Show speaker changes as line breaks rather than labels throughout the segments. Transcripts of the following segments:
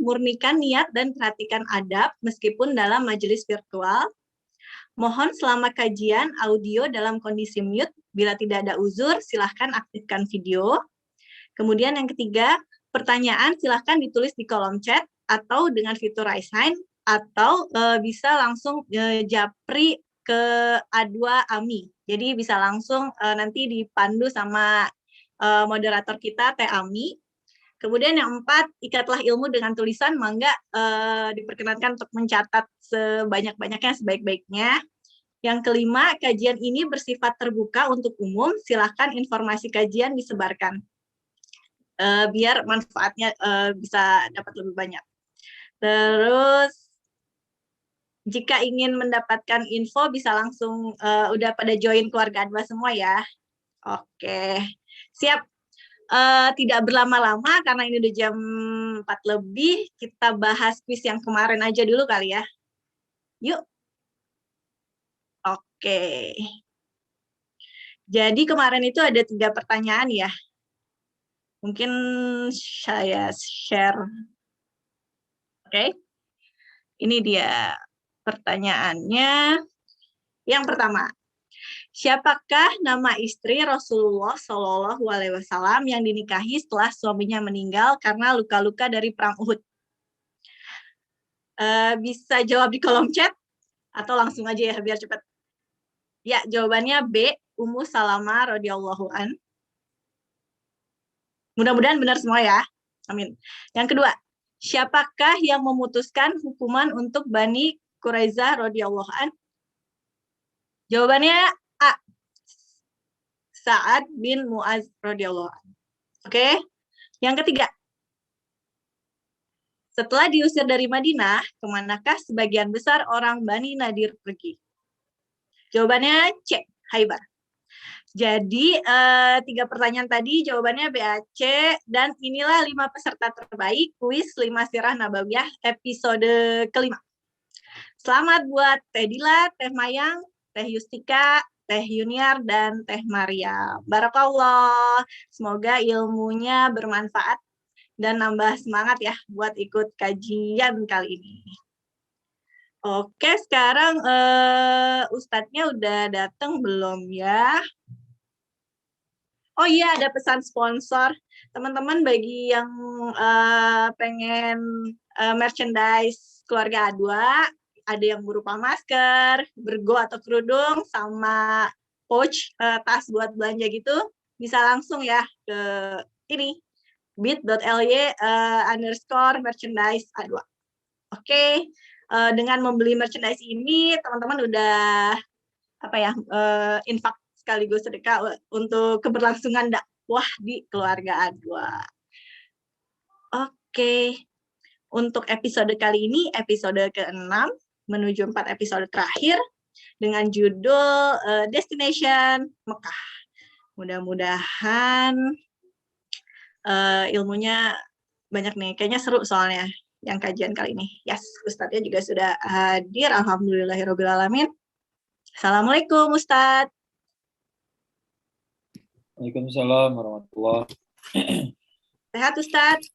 murnikan niat dan perhatikan adab meskipun dalam majelis virtual. Mohon selama kajian audio dalam kondisi mute. Bila tidak ada uzur, silahkan aktifkan video. Kemudian yang ketiga, pertanyaan silahkan ditulis di kolom chat atau dengan fitur raise hand, atau bisa langsung japri ke A2 AMI. Jadi bisa langsung nanti dipandu sama moderator kita, Teh Ami. Kemudian yang 4, ikatlah ilmu dengan tulisan, mangga diperkenankan untuk mencatat sebanyak-banyaknya, sebaik-baiknya. Yang kelima, kajian ini bersifat terbuka untuk umum, silahkan informasi kajian disebarkan. Biar manfaatnya bisa dapat lebih banyak. Terus, jika ingin mendapatkan info, bisa langsung udah pada join keluarga A2 semua ya. Oke, siap. Tidak berlama-lama karena ini udah jam 4 lebih, kita bahas kuis yang kemarin aja dulu kali ya. Yuk. Oke. Jadi kemarin itu ada 3 pertanyaan ya. Mungkin saya share. Oke. Ini dia pertanyaannya. Yang pertama, siapakah nama istri Rasulullah Shallallahu Alaihi Wasallam yang dinikahi setelah suaminya meninggal karena luka-luka dari perang Uhud? Bisa jawab di kolom chat atau langsung aja ya biar cepat. Ya, jawabannya B, Ummu Salamah radhiyallahu an. Mudah-mudahan benar semua ya. Amin. Yang kedua, siapakah yang memutuskan hukuman untuk Bani Quraidah radhiyallahu an? Jawabannya A, Sa'ad bin Mu'adz radhiyallahu an. Oke. Yang ketiga, setelah diusir dari Madinah, kemanakah sebagian besar orang Bani Nadir pergi? Jawabannya C, Khaybar. Jadi 3 pertanyaan tadi jawabannya BAC, dan inilah 5 peserta terbaik kuis 5 Sirah Nabawiyah episode kelima. Selamat buat Teh Dila, Teh Mayang, Teh Yustika, Teh Yuniar, dan Teh Maria. Barakallah. Semoga ilmunya bermanfaat dan nambah semangat ya buat ikut kajian kali ini. Oke, sekarang Ustadznya udah datang belum ya? Oh iya, ada pesan sponsor. Teman-teman bagi yang pengen merchandise keluarga A2, ada yang berupa masker, bergo atau kerudung, sama pouch, tas buat belanja gitu, bisa langsung ya ke ini, bit.ly_merchandise A2. Oke, dengan membeli merchandise ini, teman-teman udah infak sekaligus sedekah untuk keberlangsungan dakwah di keluarga A2. Oke, untuk episode kali ini, episode ke-6, menuju 4 episode terakhir, dengan judul Destination Mekah. Mudah-mudahan ilmunya banyak nih, kayaknya seru soalnya yang kajian kali ini. Yes, Ustadznya juga sudah hadir, alhamdulillahirrahmanirrahim. Assalamualaikum Ustadz.
Waalaikumsalam warahmatullahi wabarakatuh.
Sehat Ustadz?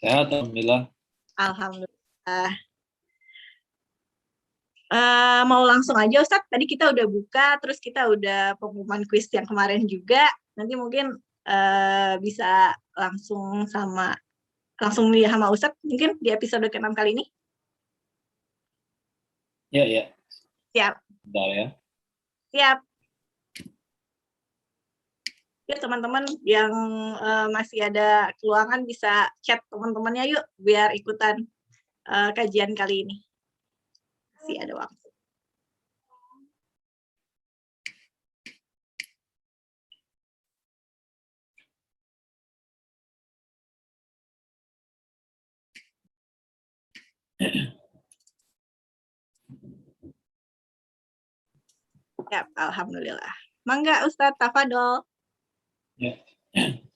Sehat, alhamdulillah.
Alhamdulillah. Mau langsung aja Ustadz, tadi kita udah buka, terus kita udah pengumuman kuis yang kemarin juga, nanti mungkin bisa langsung sama Ustadz mungkin di episode ke-6 kali ini.
Ya.
Siap.
Bentar ya.
Siap. Ya teman-teman yang masih ada keluangan bisa chat teman-temannya yuk biar ikutan kajian kali ini. Masih ada waktu. Ya, alhamdulillah. Mangga Ustadz, tafadol.
Ya.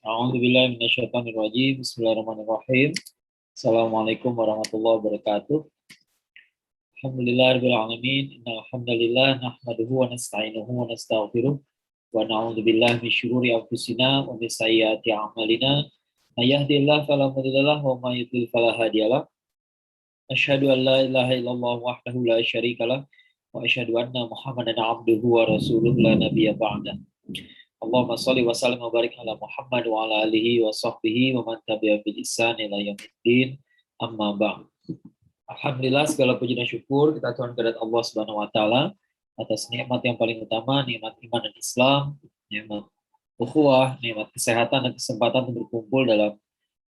A'udzubillahi minasyaitonirrajim. Bismillahirrahmanirrahim. Assalamualaikum warahmatullahi wabarakatuh. Alhamdulillahirabbil alamin. Innal hamdalillah nahmaduhu wa nasta'inuhu wa nastaghfiruh wa na'udzubillahi min syururi anfusina wa min sayyiati a'malina. May yahdihillahu fala mudilla lahu wa may yudlil fala hadiya lahu. Asyhadu an la ilaha illallah wahdahu la syarika lah wa asyhadu anna Muhammadan abduhu wa rasuluhu la nabiyya ba'dah. Allahumma shalli wa sallim wa barik ala Muhammad wa ala alihi wa sahbihi wa man tabi'a bil ihsan ila yaumiddin. Amma ba'd. Alhamdulillah, segala puji dan syukur kita Tuhan kehadirat Allah Subhanahu wa taala atas nikmat yang paling utama, nikmat iman dan Islam, nikmat ukhuwah, nikmat kesehatan dan kesempatan untuk berkumpul dalam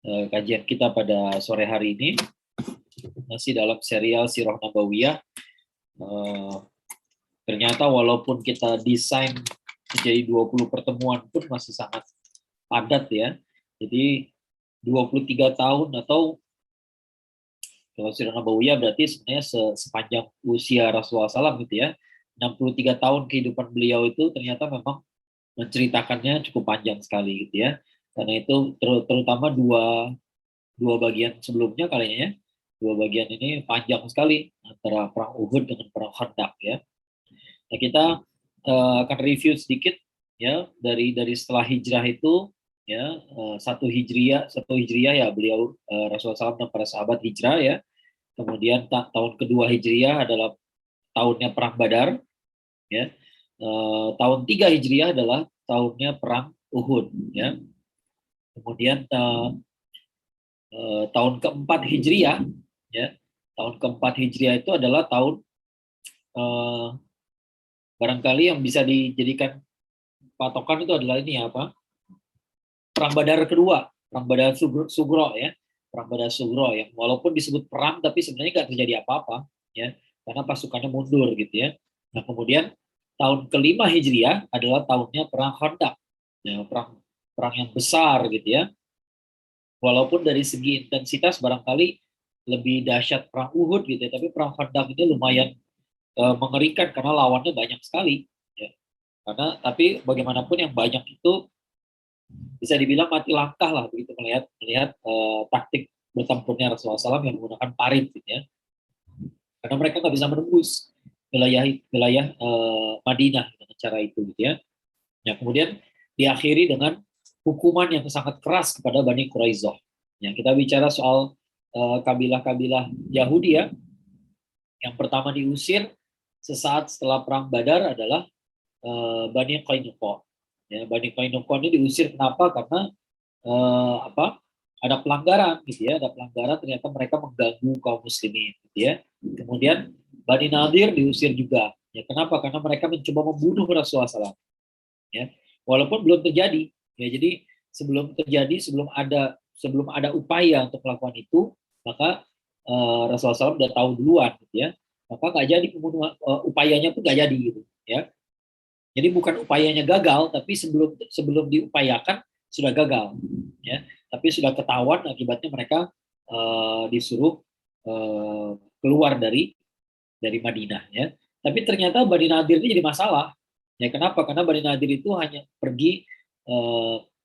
kajian kita pada sore hari ini. Masih dalam serial Sirah Nabawiyah. Ternyata walaupun kita desain menjadi 20 pertemuan pun masih sangat padat ya. Jadi 23 tahun atau kalau Sirah Nabawiyah berarti sebenarnya sepanjang usia Rasulullah SAW gitu ya. 63 tahun kehidupan beliau itu ternyata memang menceritakannya cukup panjang sekali gitu ya. Karena itu terutama dua bagian sebelumnya kalinya ya. Dua bagian ini panjang sekali antara perang Uhud dengan perang Khandaq ya. Nah, kita akan review sedikit ya dari setelah hijrah itu ya, satu hijriah ya beliau Rasulullah SAW dan para sahabat hijrah ya. Kemudian tahun kedua hijriah adalah tahunnya perang Badar ya. Tahun 3 hijriah adalah tahunnya perang Uhud ya. Kemudian tahun keempat hijriah ya, tahun keempat hijriah itu adalah tahun barangkali yang bisa dijadikan patokan itu adalah ini apa, perang Badar kedua, perang Badar Sugro ya, perang Badar Sugro yang walaupun disebut perang tapi sebenarnya nggak terjadi apa-apa ya, karena pasukannya mundur gitu ya. Nah kemudian tahun kelima hijriah adalah tahunnya perang Khandaq ya, perang yang besar gitu ya, walaupun dari segi intensitas barangkali lebih dahsyat perang Uhud gitu ya, tapi perang Khandaq itu lumayan mengerikan karena lawannya banyak sekali ya. Karena tapi bagaimanapun yang banyak itu bisa dibilang mati langkah lah begitu melihat taktik bertempurnya Rasulullah SAW yang menggunakan parit gitu ya. Karena mereka nggak bisa menembus wilayah Madinah dengan cara itu gitu ya. Nah, kemudian diakhiri dengan hukuman yang sangat keras kepada Bani Quraisyah. Ya, kita bicara soal kabilah-kabilah Yahudi ya. Yang pertama diusir sesaat setelah perang Badar adalah Bani Qainuqa. Ya, Bani Qainuqa ini diusir kenapa? Karena ada pelanggaran gitu ya, ada pelanggaran, ternyata mereka mengganggu kaum muslimin gitu ya. Kemudian Bani Nadir diusir juga. Ya, kenapa? Karena mereka mencoba membunuh Rasulullah SAW. Ya, walaupun belum terjadi. Ya, jadi sebelum ada upaya untuk melakukan itu, maka Rasulullah SAW udah tahu duluan gitu ya, maka nggak jadi pembunuhan, upayanya pun nggak jadi gitu ya. Jadi bukan upayanya gagal, tapi sebelum diupayakan sudah gagal ya, tapi sudah ketahuan akibatnya mereka disuruh keluar dari Madinah ya. Tapi ternyata Bani Nadir ini jadi masalah ya. Kenapa? Karena Bani Nadir itu hanya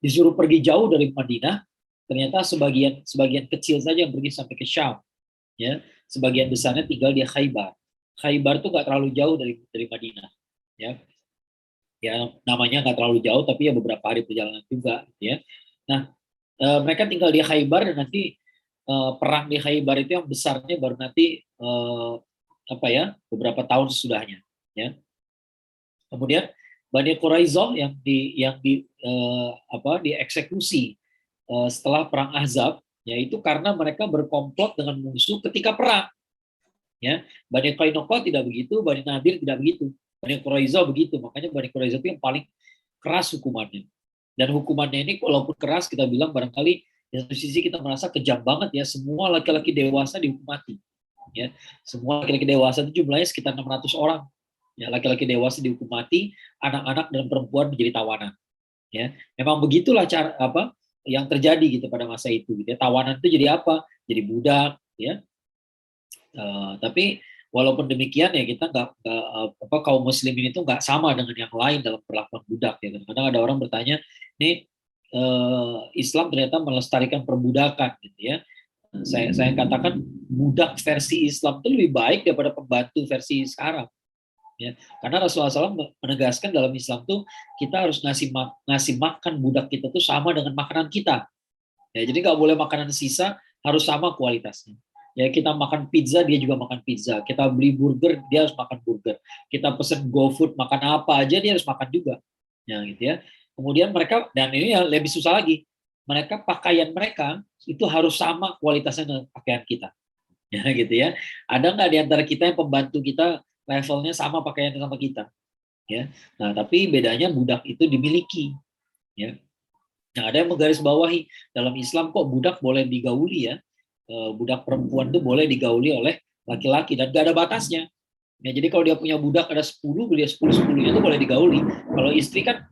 disuruh pergi jauh dari Madinah, ternyata sebagian kecil saja yang pergi sampai ke Syam ya, sebagian besarnya tinggal di Khaybar. Khaybar tuh nggak terlalu jauh dari Madinah ya, namanya nggak terlalu jauh tapi ya beberapa hari perjalanan juga ya. Nah mereka tinggal di Khaybar dan nanti perang di Khaybar itu yang besarnya baru nanti beberapa tahun sesudahnya ya. Kemudian Bani Quraisyah yang dieksekusi setelah perang Ahzab, yaitu karena mereka berkomplot dengan musuh ketika perang. Ya, Bani Qainuqa tidak begitu, Bani Nadir tidak begitu, Bani Quraisyah begitu. Makanya Bani Quraisyah itu yang paling keras hukumannya. Dan hukumannya ini walaupun keras, kita bilang barangkali di satu sisi kita merasa kejam banget ya, semua laki-laki dewasa dihukum mati. Ya, semua laki-laki dewasa itu jumlahnya sekitar 600 orang. Ya, laki-laki dewasa dihukum mati, anak-anak dan perempuan menjadi tawanan. Ya, memang begitulah cara yang terjadi gitu pada masa itu gitu ya. Tawanan itu jadi apa? Jadi budak ya. Tapi walaupun demikian ya kita kaum muslimin itu nggak sama dengan yang lain dalam perlakuan budak ya. Kadang ada orang bertanya, ini Islam ternyata melestarikan perbudakan gitu ya. Saya katakan budak versi Islam itu lebih baik daripada pembantu versi sekarang. Ya, karena Rasulullah SAW menegaskan dalam Islam tuh kita harus ngasih makan budak kita tuh sama dengan makanan kita. Ya, jadi nggak boleh makanan sisa, harus sama kualitasnya. Ya, kita makan pizza, dia juga makan pizza. Kita beli burger, dia harus makan burger. Kita pesen GoFood, makan apa aja, dia harus makan juga. Ya, gitu ya. Kemudian mereka, dan ini yang lebih susah lagi, mereka pakaian mereka itu harus sama kualitasnya dengan pakaian kita. Ya, gitu ya. Ada nggak di antara kita yang pembantu kita levelnya sama pakaiannya sama kita? Ya. Nah, tapi bedanya budak itu dimiliki. Ya. Nah, ada yang menggarisbawahi dalam Islam kok budak boleh digauli ya. Budak perempuan itu boleh digauli oleh laki-laki dan gak ada batasnya. Ya, jadi kalau dia punya budak ada 10, dia 10-10-nya itu boleh digauli. Kalau istri kan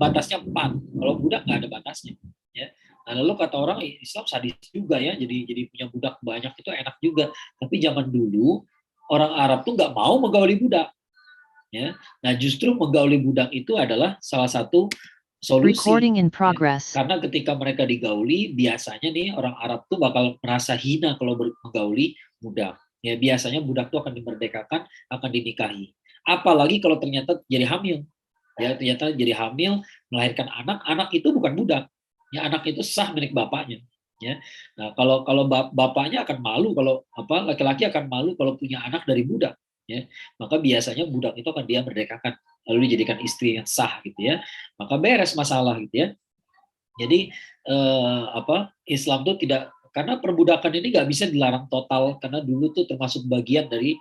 batasnya 4. Kalau budak nggak ada batasnya. Ya. Nah, lalu kata orang Islam sadis juga ya. Jadi punya budak banyak itu enak juga. Tapi zaman dulu orang Arab tuh nggak mau menggauli budak. Ya. Nah, justru menggauli budak itu adalah salah satu solusi.
Recording in
Ya.
progress.
Karena ketika mereka digauli, biasanya nih orang Arab tuh bakal merasa hina kalau menggauli budak. Ya, biasanya budak tuh akan dimerdekakan, akan dinikahi. Apalagi kalau ternyata jadi hamil. Ya, ternyata jadi hamil, melahirkan anak, anak itu bukan budak. Ya, anak itu sah milik bapaknya. Ya. Nah, kalau bapaknya akan malu kalau laki-laki akan malu kalau punya anak dari budak. Ya. Maka biasanya budak itu akan dia merdekakan, lalu dijadikan istri yang sah gitu ya. Maka beres masalah gitu ya. Jadi Islam tuh tidak, karena perbudakan ini nggak bisa dilarang total karena dulu tuh termasuk bagian dari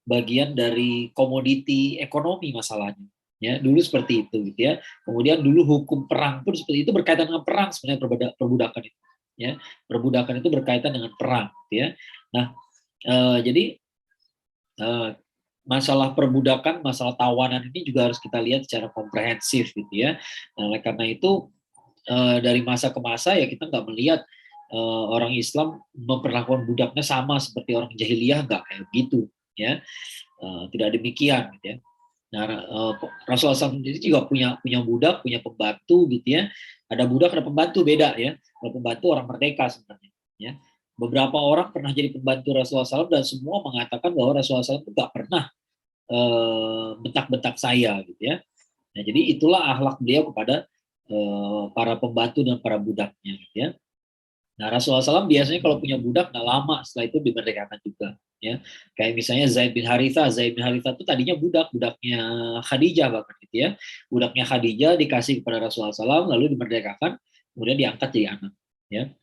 bagian dari komoditi ekonomi masalahnya. Ya, dulu seperti itu gitu ya. Kemudian dulu hukum perang pun seperti itu, berkaitan dengan perang sebenarnya perbudakan itu. Ya, perbudakan itu berkaitan dengan perang gitu ya. Nah, jadi masalah perbudakan, masalah tawanan ini juga harus kita lihat secara komprehensif gitu ya. Nah, oleh karena itu dari masa ke masa ya kita nggak melihat orang Islam memperlakukan budaknya sama seperti orang jahiliyah, nggak kayak begitu ya. Tidak demikian gitu ya. Nah, Rasulullah SAW sendiri juga punya budak, punya pembantu gitu ya. Ada budak, ada pembantu, beda ya. Kalau pembantu orang merdeka sebenarnya ya. Beberapa orang pernah jadi pembantu Rasulullah SAW dan semua mengatakan bahwa Rasulullah SAW itu nggak pernah bentak-bentak saya gitu ya. Nah, jadi itulah akhlak beliau kepada para pembantu dan para budaknya gitu ya. Nah, Rasulullah SAW biasanya kalau punya budak nggak lama setelah itu dimerdekakan juga ya. Kayak misalnya Zaid bin Haritha itu tadinya budaknya Khadijah bahkan gitu ya. Budaknya Khadijah dikasih kepada Rasulullah SAW lalu dimerdekakan, kemudian diangkat jadi anak ya.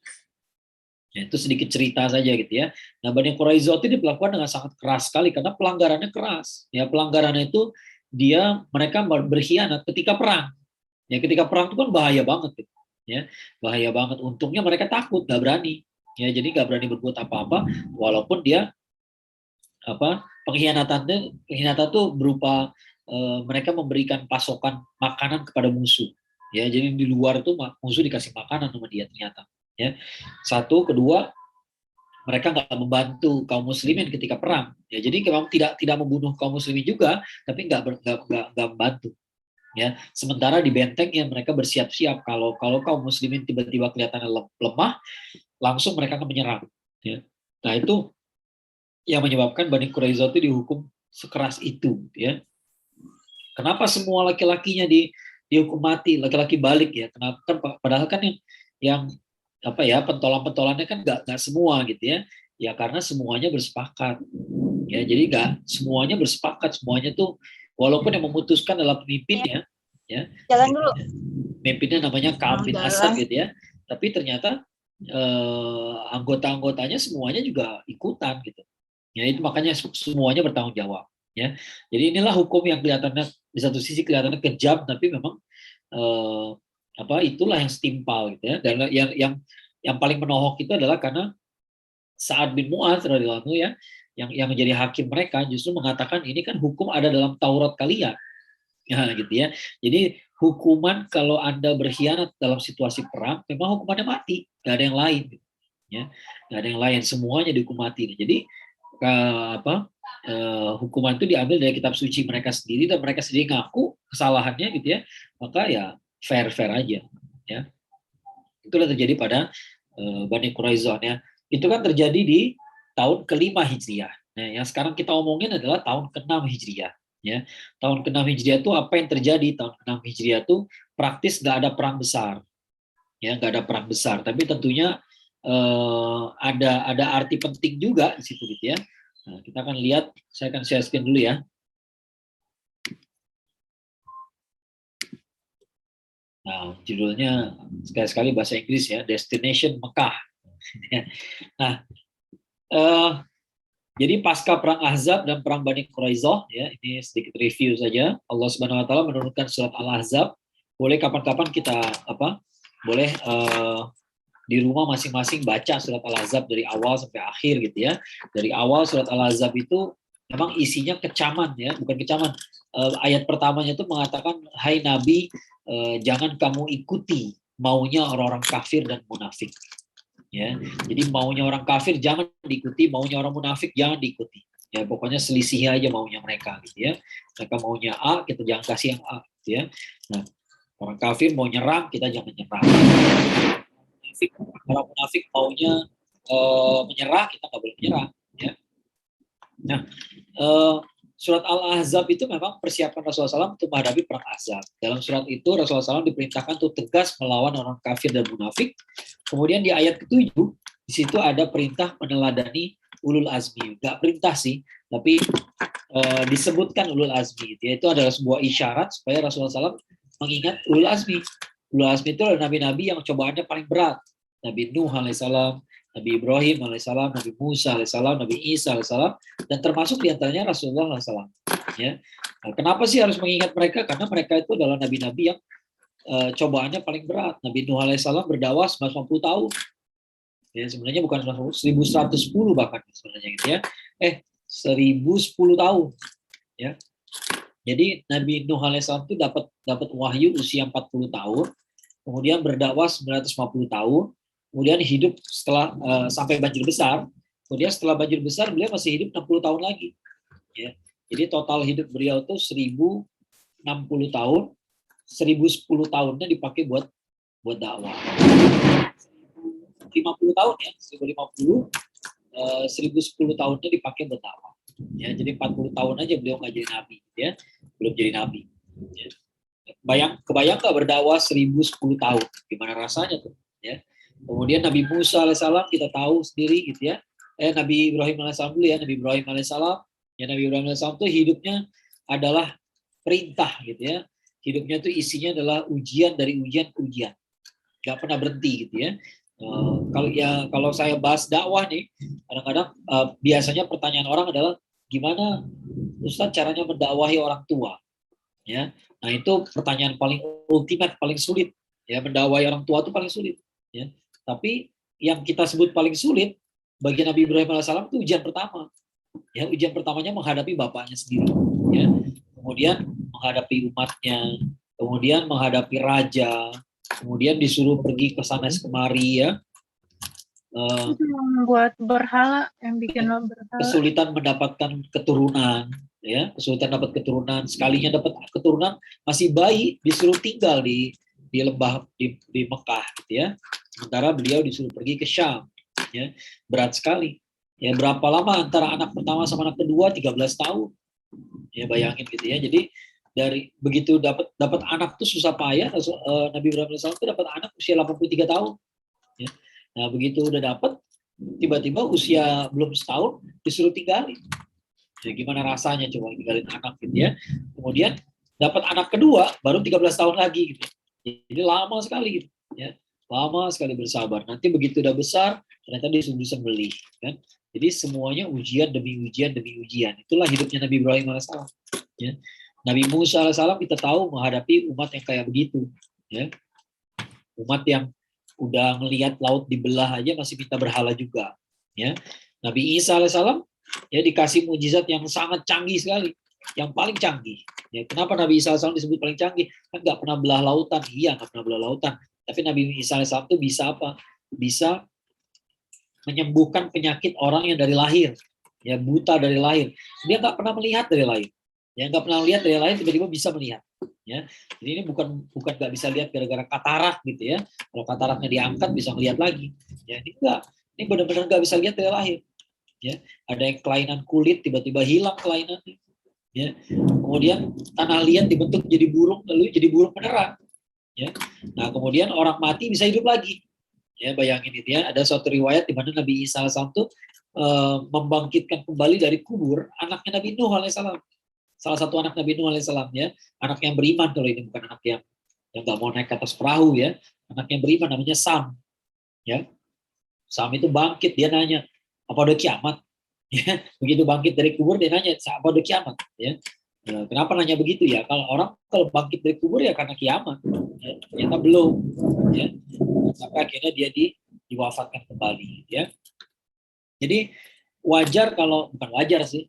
Ya, itu sedikit cerita saja gitu ya. Nah, Bani Quraisyah itu diperlakukan dengan sangat keras sekali karena pelanggarannya keras. Ya, pelanggarannya itu mereka berkhianat ketika perang. Ya, ketika perang itu kan bahaya banget gitu. Ya, bahaya banget. Untungnya mereka takut, nggak berani. Ya, jadi nggak berani berbuat apa-apa walaupun dia pengkhianatan itu berupa mereka memberikan pasokan makanan kepada musuh. Ya, jadi di luar itu musuh dikasih makanan sama dia ternyata. Ya, satu, kedua, mereka nggak membantu kaum muslimin ketika perang. Ya, jadi memang tidak membunuh kaum muslimin juga, tapi nggak membantu. Ya, sementara di benteng ya mereka bersiap-siap kalau kaum muslimin tiba-tiba kelihatannya lemah, langsung mereka akan menyerang. Ya. Nah, itu yang menyebabkan Bani Quraisyah itu dihukum sekeras itu. Ya. Kenapa semua laki-lakinya dihukum mati, laki-laki balik ya? Kenapa? Kan padahal kan yang pentolan-pentolannya kan nggak semua gitu ya. Ya karena semuanya bersepakat. Ya, jadi nggak semuanya bersepakat, semuanya tuh walaupun yang memutuskan adalah pemimpinnya, ya.
Jalan dulu.
Pemimpinnya namanya Ka'ab bin Asad gitu ya. Tapi ternyata anggota-anggotanya semuanya juga ikutan gitu. Ya itu makanya semuanya bertanggung jawab. Ya, jadi inilah hukum yang kelihatannya di satu sisi kelihatannya kejam, tapi memang itulah yang setimpal gitu ya. Dan yang paling menohok itu adalah karena Sa'ad bin Mu'adz radhiyallahu anhu ya, yang menjadi hakim mereka justru mengatakan ini kan hukum ada dalam Taurat kalian. Ya, gitu ya. Jadi hukuman kalau Anda berkhianat dalam situasi perang memang hukumannya mati, nggak ada yang lain gitu. Ya. Nggak ada yang lain, semuanya dihukum mati. Jadi hukuman itu diambil dari kitab suci mereka sendiri dan mereka sendiri ngaku kesalahannya gitu ya. Maka ya fair aja ya. Itulah terjadi pada Bani Quraisyah ya. Itu kan terjadi di tahun ke-5 Hijriah. Nah, yang sekarang kita omongin adalah tahun ke-6 Hijriah. Ya. Tahun ke-6 Hijriah itu apa yang terjadi? Tahun ke-6 Hijriah itu praktis nggak ada perang besar, ya nggak ada perang besar. Tapi tentunya ada arti penting juga di situ gitu ya. Nah, kita akan lihat, saya akan share screen dulu ya. Nah, judulnya sekali-sekali bahasa Inggris ya, Destination Mekah. Nah, jadi pasca perang Ahzab dan perang Bani Quraizoh, ya, ini sedikit review saja. Allah Subhanahu Wa Taala menurunkan surat Al-Ahzab. Boleh kapan-kapan kita boleh di rumah masing-masing baca surat Al-Ahzab dari awal sampai akhir gitu ya. Dari awal surat Al-Ahzab itu memang isinya kecaman ya, bukan kecaman. Ayat pertamanya itu mengatakan, hai Nabi, jangan kamu ikuti maunya orang-orang kafir dan munafik. Ya, jadi maunya orang kafir jangan diikuti, maunya orang munafik jangan diikuti. Ya, pokoknya selisih aja maunya mereka gitu ya. Mereka maunya A, kita jangan kasih yang A gitu ya. Nah, orang kafir mau nyerang, kita jangan nyerang. Orang munafik maunya menyerah, kita nggak boleh menyerah ya. Nah, surat Al-Ahzab itu memang persiapan Rasulullah SAW untuk menghadapi perang Ahzab. Dalam surat itu Rasulullah SAW diperintahkan untuk tegas melawan orang kafir dan munafik. Kemudian di ayat ke-7, di situ ada perintah meneladani ulul azmi. Gak perintah sih, tapi disebutkan ulul azmi. Itu adalah sebuah isyarat supaya Rasulullah SAW mengingat ulul azmi. Ulul azmi itu adalah nabi-nabi yang cobaannya paling berat. Nabi Nuh alaihissalam, Nabi Ibrahim alaihissalam, Nabi Musa alaihissalam, Nabi Isa alaihissalam, dan termasuk diantaranya Rasulullah alaihissalam. Ya. Nah, kenapa sih harus mengingat mereka? Karena mereka itu adalah nabi-nabi yang cobaannya paling berat. Nabi Nuh alaihissalam berdakwah 950 tahun. Ya, sebenarnya bukan 1110 bahkan sebenarnya gitu ya. 1010 tahun. Ya. Jadi Nabi Nuh alaihissalam itu dapat wahyu usia 40 tahun, kemudian berdakwah 950 tahun, kemudian hidup setelah sampai banjir besar. Kemudian setelah banjir besar beliau masih hidup 60 tahun lagi. Ya. Jadi total hidup beliau itu 1060 tahun, 1010 tahunnya dipakai buat dakwah. 50 tahun ya, 1050, 1010 tahunnya dipakai buat dakwah. Ya, jadi 40 tahun aja beliau nggak jadi nabi, ya, belum jadi nabi. Ya. Kebayang nggak berdakwah 1010 tahun, gimana rasanya tuh? Ya. Kemudian Nabi Musa alaihissalam kita tahu sendiri gitu ya. Nabi Ibrahim alaihissalam dulu ya, Nabi Ibrahim alaihissalam. Ya, Nabi Ibrahim alaihissalam tuh hidupnya adalah perintah gitu ya. Hidupnya tuh isinya adalah ujian dari ujian ke ujian. Gak pernah berhenti gitu ya. Kalau saya bahas dakwah nih, kadang-kadang biasanya pertanyaan orang adalah gimana Ustaz caranya mendakwahi orang tua? Ya, nah itu pertanyaan paling ultimate, paling sulit. Ya, mendakwahi orang tua itu paling sulit. Ya, tapi yang kita sebut paling sulit bagi Nabi Ibrahim alaihissalam itu ujian pertama. Ya, ujian pertamanya menghadapi bapaknya sendiri. Ya, kemudian menghadapi umatnya, kemudian menghadapi raja, kemudian disuruh pergi ke sana kemari ya.
Buat berhala yang bikin lo berhala.
Kesulitan mendapatkan keturunan, ya, kesulitan dapat keturunan. Sekalinya dapat keturunan masih bayi disuruh tinggal di lembah di Mekah, gitu ya. Sementara beliau disuruh pergi ke Syam, ya, berat sekali. Ya, berapa lama antara anak pertama sama anak kedua? 13 tahun. Ya, bayangin gitu ya. Jadi dari begitu dapat anak tuh susah payah. Nabi Ibrahim AS itu dapat anak usia 83 tahun. Ya. Nah, begitu udah dapat, tiba-tiba usia belum setahun disuruh tinggalin. Ya, gimana rasanya coba tinggalin anak gitu ya. Kemudian dapat anak kedua baru 13 tahun lagi gitu. Jadi lama sekali gitu ya. Lama sekali bersabar. Nanti begitu udah besar ternyata disuruh disembelih kan. Jadi semuanya ujian demi ujian demi ujian. Itulah hidupnya Nabi Ibrahim alaihissalam. Ya. Nabi Musa alaihissalam kita tahu menghadapi umat yang kayak begitu. Ya. Umat yang udah melihat laut dibelah aja masih minta berhala juga. Ya. Nabi Isa alaihissalam ya dikasih mujizat yang sangat canggih sekali, yang paling canggih. Ya, kenapa Nabi Isa alaihissalam disebut paling canggih? Kan nggak pernah belah lautan. Iya, nggak pernah belah lautan. Tapi Nabi Isa alaihissalam itu bisa apa? Bisa menyembuhkan penyakit orang yang dari lahir, ya, buta dari lahir. Dia nggak pernah melihat dari lahir. Ya, nggak pernah lihat dari lahir tiba-tiba bisa melihat. Ya, jadi ini bukan nggak bisa lihat gara-gara katarak gitu ya. Kalau kataraknya diangkat bisa melihat lagi. Ya, ini enggak. Ini benar-benar nggak bisa lihat dari lahir. Ya, ada yang kelainan kulit tiba-tiba hilang kelainannya. Ya, kemudian tanah liat dibentuk jadi burung lalu jadi burung beneran. Ya. Nah, kemudian orang mati bisa hidup lagi. Ya, bayangin itu ya, ada suatu riwayat di mana Nabi Isa AS itu membangkitkan kembali dari kubur anaknya Nabi Nuh alaihissalam. Salah satu anak Nabi Nuh alaihissalam ya, anak yang beriman kalau ini bukan anak yang nggak mau naik ke atas perahu ya, anak yang beriman namanya Sam. Ya, Sam itu bangkit, dia nanya, apa udah kiamat? Ya, begitu bangkit dari kubur dia nanya, apa udah kiamat? Ya, kenapa nanya begitu ya? Kalau bangkit dari kubur ya karena kiamat. Ya, ternyata belum. Ya, sampai akhirnya dia diwafatkan kembali. Ya, jadi wajar kalau bukan wajar sih.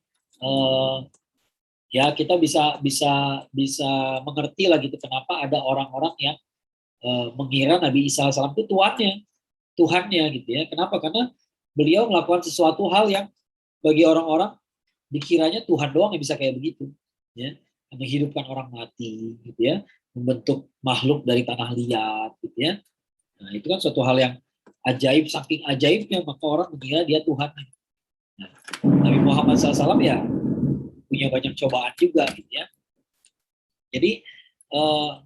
Ya kita bisa mengerti lah gitu kenapa ada orang-orang yang mengira Nabi Isa AS itu Tuhannya gitu ya. Kenapa? Karena beliau melakukan sesuatu hal yang bagi orang-orang dikiranya Tuhan doang yang bisa kayak begitu, ya, menghidupkan orang mati, gitu ya, membentuk makhluk dari tanah liat, gitu ya. Nah itu kan suatu hal yang ajaib, saking ajaibnya maka orang mengira dia Tuhan. Nah, Nabi Muhammad SAW ya punya banyak cobaan juga, gitu ya. Jadi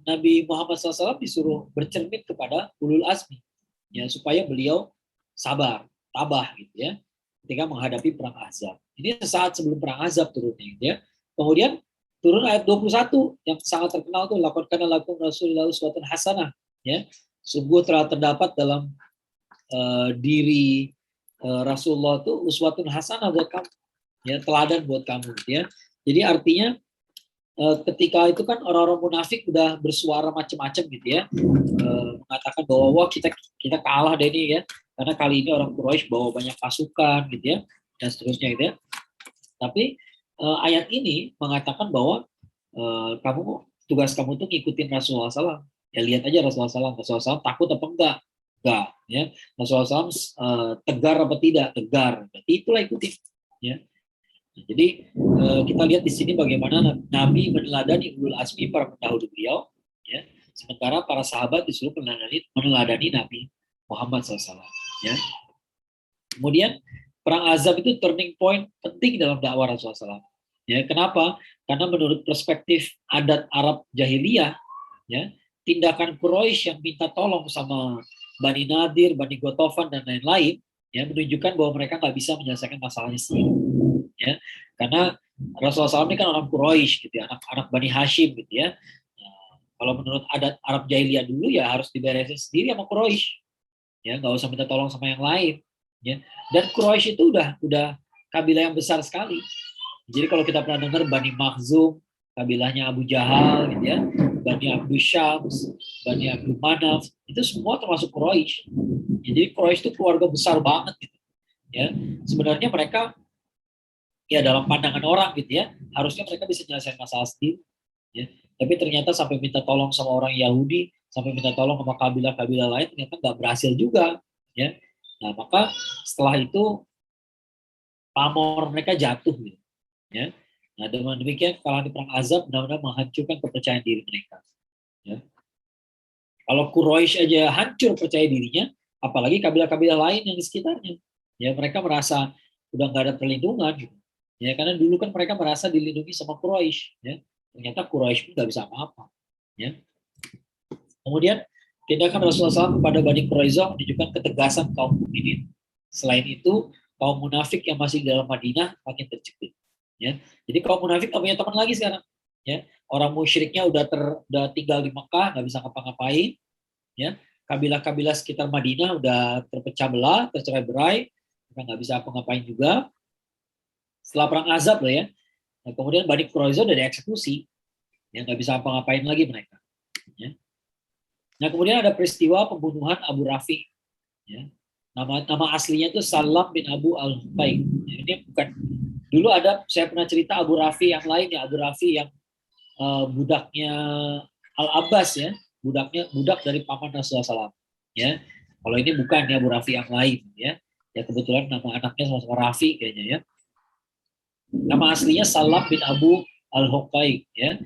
Nabi Muhammad SAW disuruh bercermin kepada ulul azmi, ya, supaya beliau sabar, tabah gitu ya, ketika menghadapi perang Ahzab. Ini sesaat sebelum perang Ahzab turunnya gitu ya. Kemudian turun ayat 21 yang sangat terkenal tuh, laqad kana lakum rasulillah uswatun hasanah, ya. Sungguh telah terdapat dalam diri Rasulullah itu uswatun hasanah buat kamu, ya, teladan buat kamu gitu ya. Jadi artinya ketika itu kan orang-orang munafik udah bersuara macam-macam gitu ya, mengatakan bahwa wah kita kalah deh ini ya, karena kali ini orang Quraisy bawa banyak pasukan gitu ya, dan seterusnya gitu ya. Tapi ayat ini mengatakan bahwa tugas kamu tuh ngikutin Rasulullah SAW. Ya lihat aja Rasulullah SAW takut apa enggak ya. Rasulullah SAW tegar apa tidak, tegar. Berarti itulah ikutin ya. Jadi kita lihat di sini bagaimana Nabi meneladani ulul azmi para pendahulu beliau, ya. Sementara para sahabat disuruh meneladani Nabi Muhammad SAW. Ya. Kemudian perang Ahzab itu turning point penting dalam dakwah Rasulullah SAW. Ya, kenapa? Karena menurut perspektif adat Arab jahiliyah, ya, tindakan Quraisy yang minta tolong sama Bani Nadir, Bani Ghatafan dan lain-lain, ya, menunjukkan bahwa mereka nggak bisa menyelesaikan masalahnya sendiri. Ya, karena Rasulullah SAW ini kan orang Quraisy gitu ya, anak Bani Hashim gitu ya. Nah, kalau menurut adat Arab jahiliyah dulu ya harus diberesin sendiri sama Quraisy, ya, nggak usah minta tolong sama yang lain, ya. Dan Quraisy itu udah kabilah yang besar sekali. Jadi kalau kita pernah dengar Bani Makhzum, kabilahnya Abu Jahal gitu ya, Bani Abdul Syams, Bani Abdul Manaf, itu semua termasuk Quraisy. Ya, jadi Quraisy itu keluarga besar banget gitu. Ya, sebenarnya mereka ya dalam pandangan orang gitu ya, harusnya mereka bisa menyelesaikan masalah sendiri, ya. Tapi ternyata sampai minta tolong sama orang Yahudi, sampai minta tolong sama kabilah-kabilah lain, ternyata nggak berhasil juga, ya. Nah maka setelah itu pamor mereka jatuh, gitu, ya. Nah dengan demikian kekalahan di perang Ahzab benar-benar menghancurkan kepercayaan diri mereka, ya. Kalau Quraisy aja hancur percaya dirinya, apalagi kabilah-kabilah lain yang di sekitarnya, ya, mereka merasa udah nggak ada perlindungan gitu. Ya, karena dulu kan mereka merasa dilindungi sama Quraisy, ya. Ternyata Quraisy pun nggak bisa apa-apa, ya. Kemudian tindakan Rasulullah SAW kepada Bani Quraisyah menunjukkan ketegasan kaum mukminin. Selain itu, kaum munafik yang masih di dalam Madinah makin terjepit, ya. Jadi kaum munafik nggak punya teman lagi sekarang, ya. Orang musyriknya udah tinggal di Mekah, nggak bisa ngapa-ngapain, ya. Kabilah-kabilah sekitar Madinah udah terpecah belah, tercerai-berai, mereka nggak bisa apa-ngapain juga. Setelah perang Ahzab lah ya, nah, kemudian Bani Quraisyah udah dieksekusi, ya, nggak bisa apa-ngapain lagi mereka, ya. Nah kemudian ada peristiwa pembunuhan Abu Rafi, ya. Nama aslinya itu Salam bin Abu al-Huqaiq. Ini bukan, dulu ada, saya pernah cerita Abu Rafi yang lain ya, Abu Rafi yang budaknya Al-Abbas ya, budak dari paman Rasulullah SAW, ya. Kalau ini bukan ya, Abu Rafi yang lain ya. Ya kebetulan nama anaknya sama-sama Rafi kayaknya ya. Nama aslinya Salam bin Abu al-Huqaiq ya.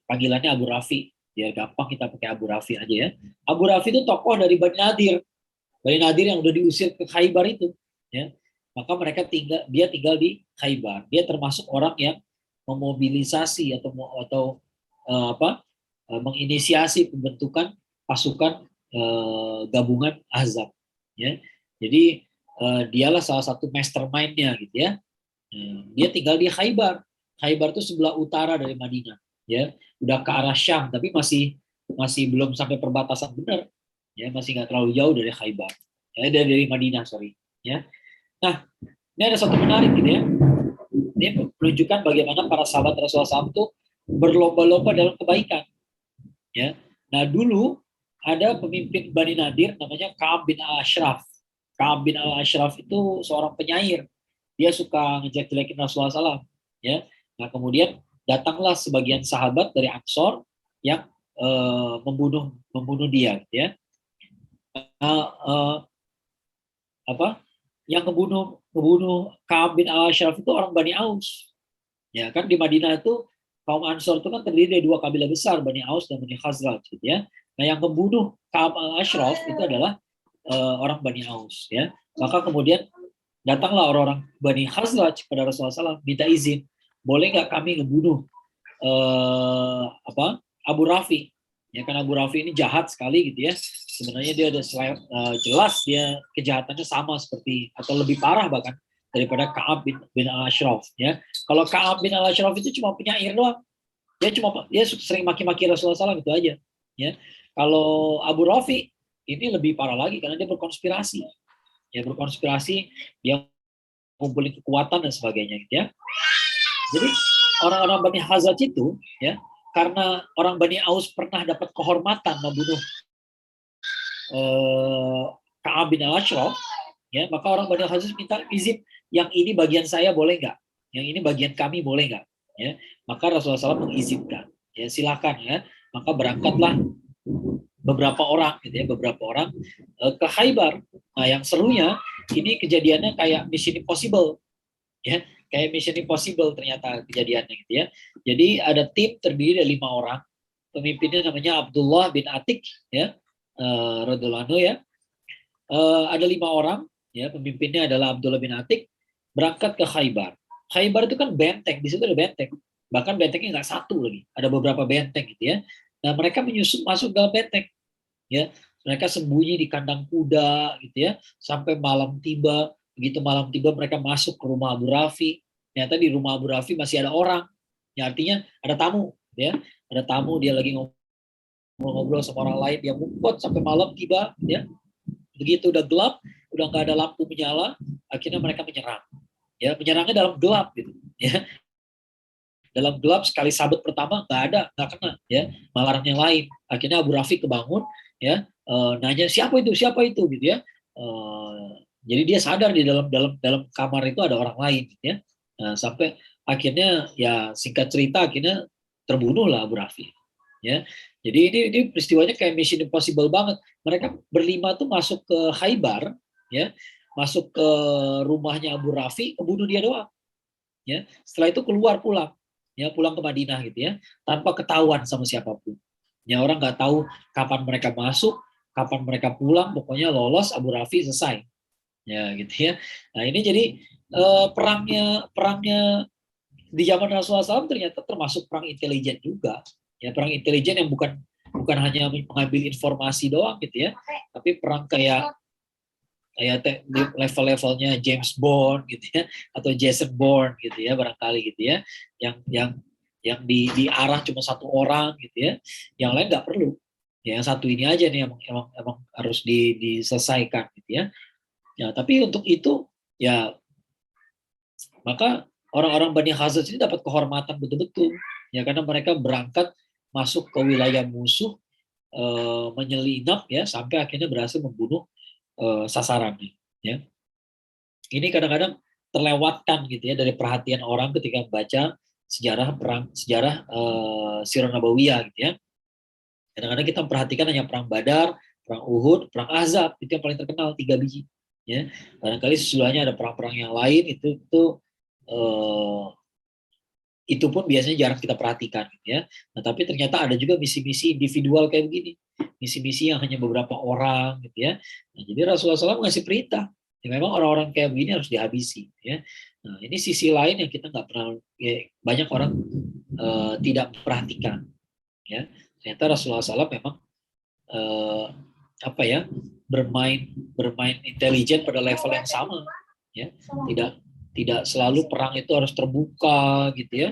Panggilannya Abu Rafi. Ya gampang kita pakai Abu Rafi aja ya. Abu Rafi itu tokoh dari Bani Nadir. Bani Nadir yang udah diusir ke Khaybar itu, ya. Maka dia tinggal di Khaybar. Dia termasuk orang yang memobilisasi atau menginisiasi pembentukan pasukan gabungan Ahzab. Ya. Jadi dialah salah satu mastermind-nya gitu ya. Dia tinggal di Khaybar. Khaybar itu sebelah utara dari Madinah. Ya, udah ke arah Syam, tapi masih belum sampai perbatasan benar. Ya, masih nggak terlalu jauh dari Khaybar. Ya, dari Madinah, sorry. Ya. Nah, ini ada satu menarik gitu ya. Ini menunjukkan bagaimana para sahabat Rasulullah SAW itu berlomba-lomba dalam kebaikan. Ya. Nah, dulu ada pemimpin Bani Nadir namanya Ka'ab bin Al-Ashraf. Ka'ab bin Al-Ashraf itu seorang penyair. Dia suka ngejelek-jelekin Rasulullah SAW. Ya. Nah, kemudian datanglah sebagian sahabat dari Ansor yang membunuh dia, gitu ya. Yang ngebunuh Ka'ab bin Al-Ashraf itu orang Bani Aus. Ya kan di Madinah itu kaum Ansor itu kan terdiri dari dua kabilah besar, Bani Aus dan Bani Khazraj, gitu ya. Nah, yang membunuh Ka'ab Al-Ashraf itu adalah orang Bani Aus, ya. Maka kemudian datanglah orang-orang Bani Khazraj kepada Rasulullah SAW minta izin, boleh nggak kami ngebunuh Abu Rafi? Ya kan Abu Rafi ini jahat sekali gitu ya. Sebenarnya dia ada jelas dia kejahatannya sama seperti atau lebih parah bahkan daripada Ka'ab bin Al-Ashraf, ya. Kalau Ka'ab bin Al-Ashraf itu cuma penyair doang. Dia sering maki-maki Rasulullah SAW itu aja, ya. Kalau Abu Rafi ini lebih parah lagi karena dia berkonspirasi. Ya, berkonspirasi, dia kumpulin kekuatan dan sebagainya gitu ya. Jadi orang-orang Bani Khazraj itu, ya, karena orang Bani Aus pernah dapat kehormatan membunuh Ka'ab bin Al-Ashraf, ya, maka orang Bani Khazraj minta izin, yang ini bagian saya boleh nggak? Yang ini bagian kami boleh nggak? Ya, maka Rasulullah SAW mengizinkan. Ya, silakan ya. Maka berangkatlah beberapa orang, gitu ya, ke Khaybar. Nah, yang serunya ini kejadiannya kayak Mission Impossible, ya, kayak Mission Impossible ternyata kejadiannya, gitu ya. Jadi ada tim terdiri dari 5 orang, pemimpinnya namanya Abdullah bin Atik, ya, radhiyallahu anhu, ya. Ada 5 orang, ya, pemimpinnya adalah Abdullah bin Atik, berangkat ke Khaybar. Khaybar itu kan benteng, di situ ada benteng, bahkan bentengnya nggak satu lagi, ada beberapa benteng, gitu ya. Nah, mereka menyusup masuk dalam benteng, ya. Mereka sembunyi di kandang kuda, gitu ya, sampai malam tiba. Begitu malam tiba mereka masuk ke rumah Abu Rafi. Ternyata di rumah Abu Rafi masih ada orang, ya, artinya ada tamu, ya, ada tamu, dia lagi ngobrol sama orang lain, dia ngumpet sampai malam tiba, ya. Begitu udah gelap, udah nggak ada lampu menyala, akhirnya mereka menyerang, ya, menyerangnya dalam gelap, gitu, ya. Dalam gelap, sekali sabet pertama nggak kena, ya, malah yang lain. Akhirnya Abu Rafi kebangun, ya, nanya siapa itu gitu ya. Jadi dia sadar di dalam kamar itu ada orang lain, gitu ya. Nah, sampai akhirnya, ya, singkat cerita, akhirnya terbunuhlah Abu Rafi, ya. Jadi ini peristiwanya kayak Mission Impossible banget. Mereka berlima tuh masuk ke Khaybar, ya, masuk ke rumahnya Abu Rafi, kebunuh dia doang, ya. Setelah itu pulang, ya, pulang ke Madinah, gitu ya, tanpa ketahuan sama siapapun. Ya, orang nggak tahu kapan mereka masuk, kapan mereka pulang, pokoknya lolos, Abu Rafi selesai, ya, gitu ya. Nah, ini jadi perangnya di zaman Rasulullah SAW ternyata termasuk perang intelijen juga, ya, perang intelijen yang bukan hanya mengambil informasi doang, gitu ya, tapi perang kayak level-levelnya James Bond, gitu ya, atau Jason Bourne, gitu ya, barangkali, gitu ya, yang diarah cuma satu orang, gitu ya, yang lain nggak perlu, ya, yang satu ini aja nih emang harus diselesaikan, gitu ya. Ya, tapi untuk itu, ya, maka orang-orang Bani Khazraj ini dapat kehormatan betul-betul, ya, karena mereka berangkat masuk ke wilayah musuh, menyelinap, ya, sampai akhirnya berhasil membunuh sasarannya, ya. Ini kadang-kadang terlewatkan, gitu ya, dari perhatian orang ketika membaca sejarah Sirah Nabawiyah, gitu ya. Kadang-kadang kita memperhatikan hanya perang Badar, perang Uhud, perang Ahzab, itu yang paling terkenal 3 biji, ya. Barangkali sesudahnya ada perang-perang yang lain, itu pun biasanya jarang kita perhatikan, ya. Nah, tapi ternyata ada juga misi-misi individual kayak begini, misi-misi yang hanya beberapa orang, gitu ya. Nah, jadi Rasulullah SAW ngasih perintah, ya, memang orang-orang kayak begini harus dihabisi, ya. Nah, ini sisi lain yang kita nggak pernah, ya, banyak orang tidak memperhatikan, ya. Ternyata Rasulullah SAW memang eh, apa ya, bermain intelijen pada level yang sama, ya. Tidak selalu perang itu harus terbuka gitu ya,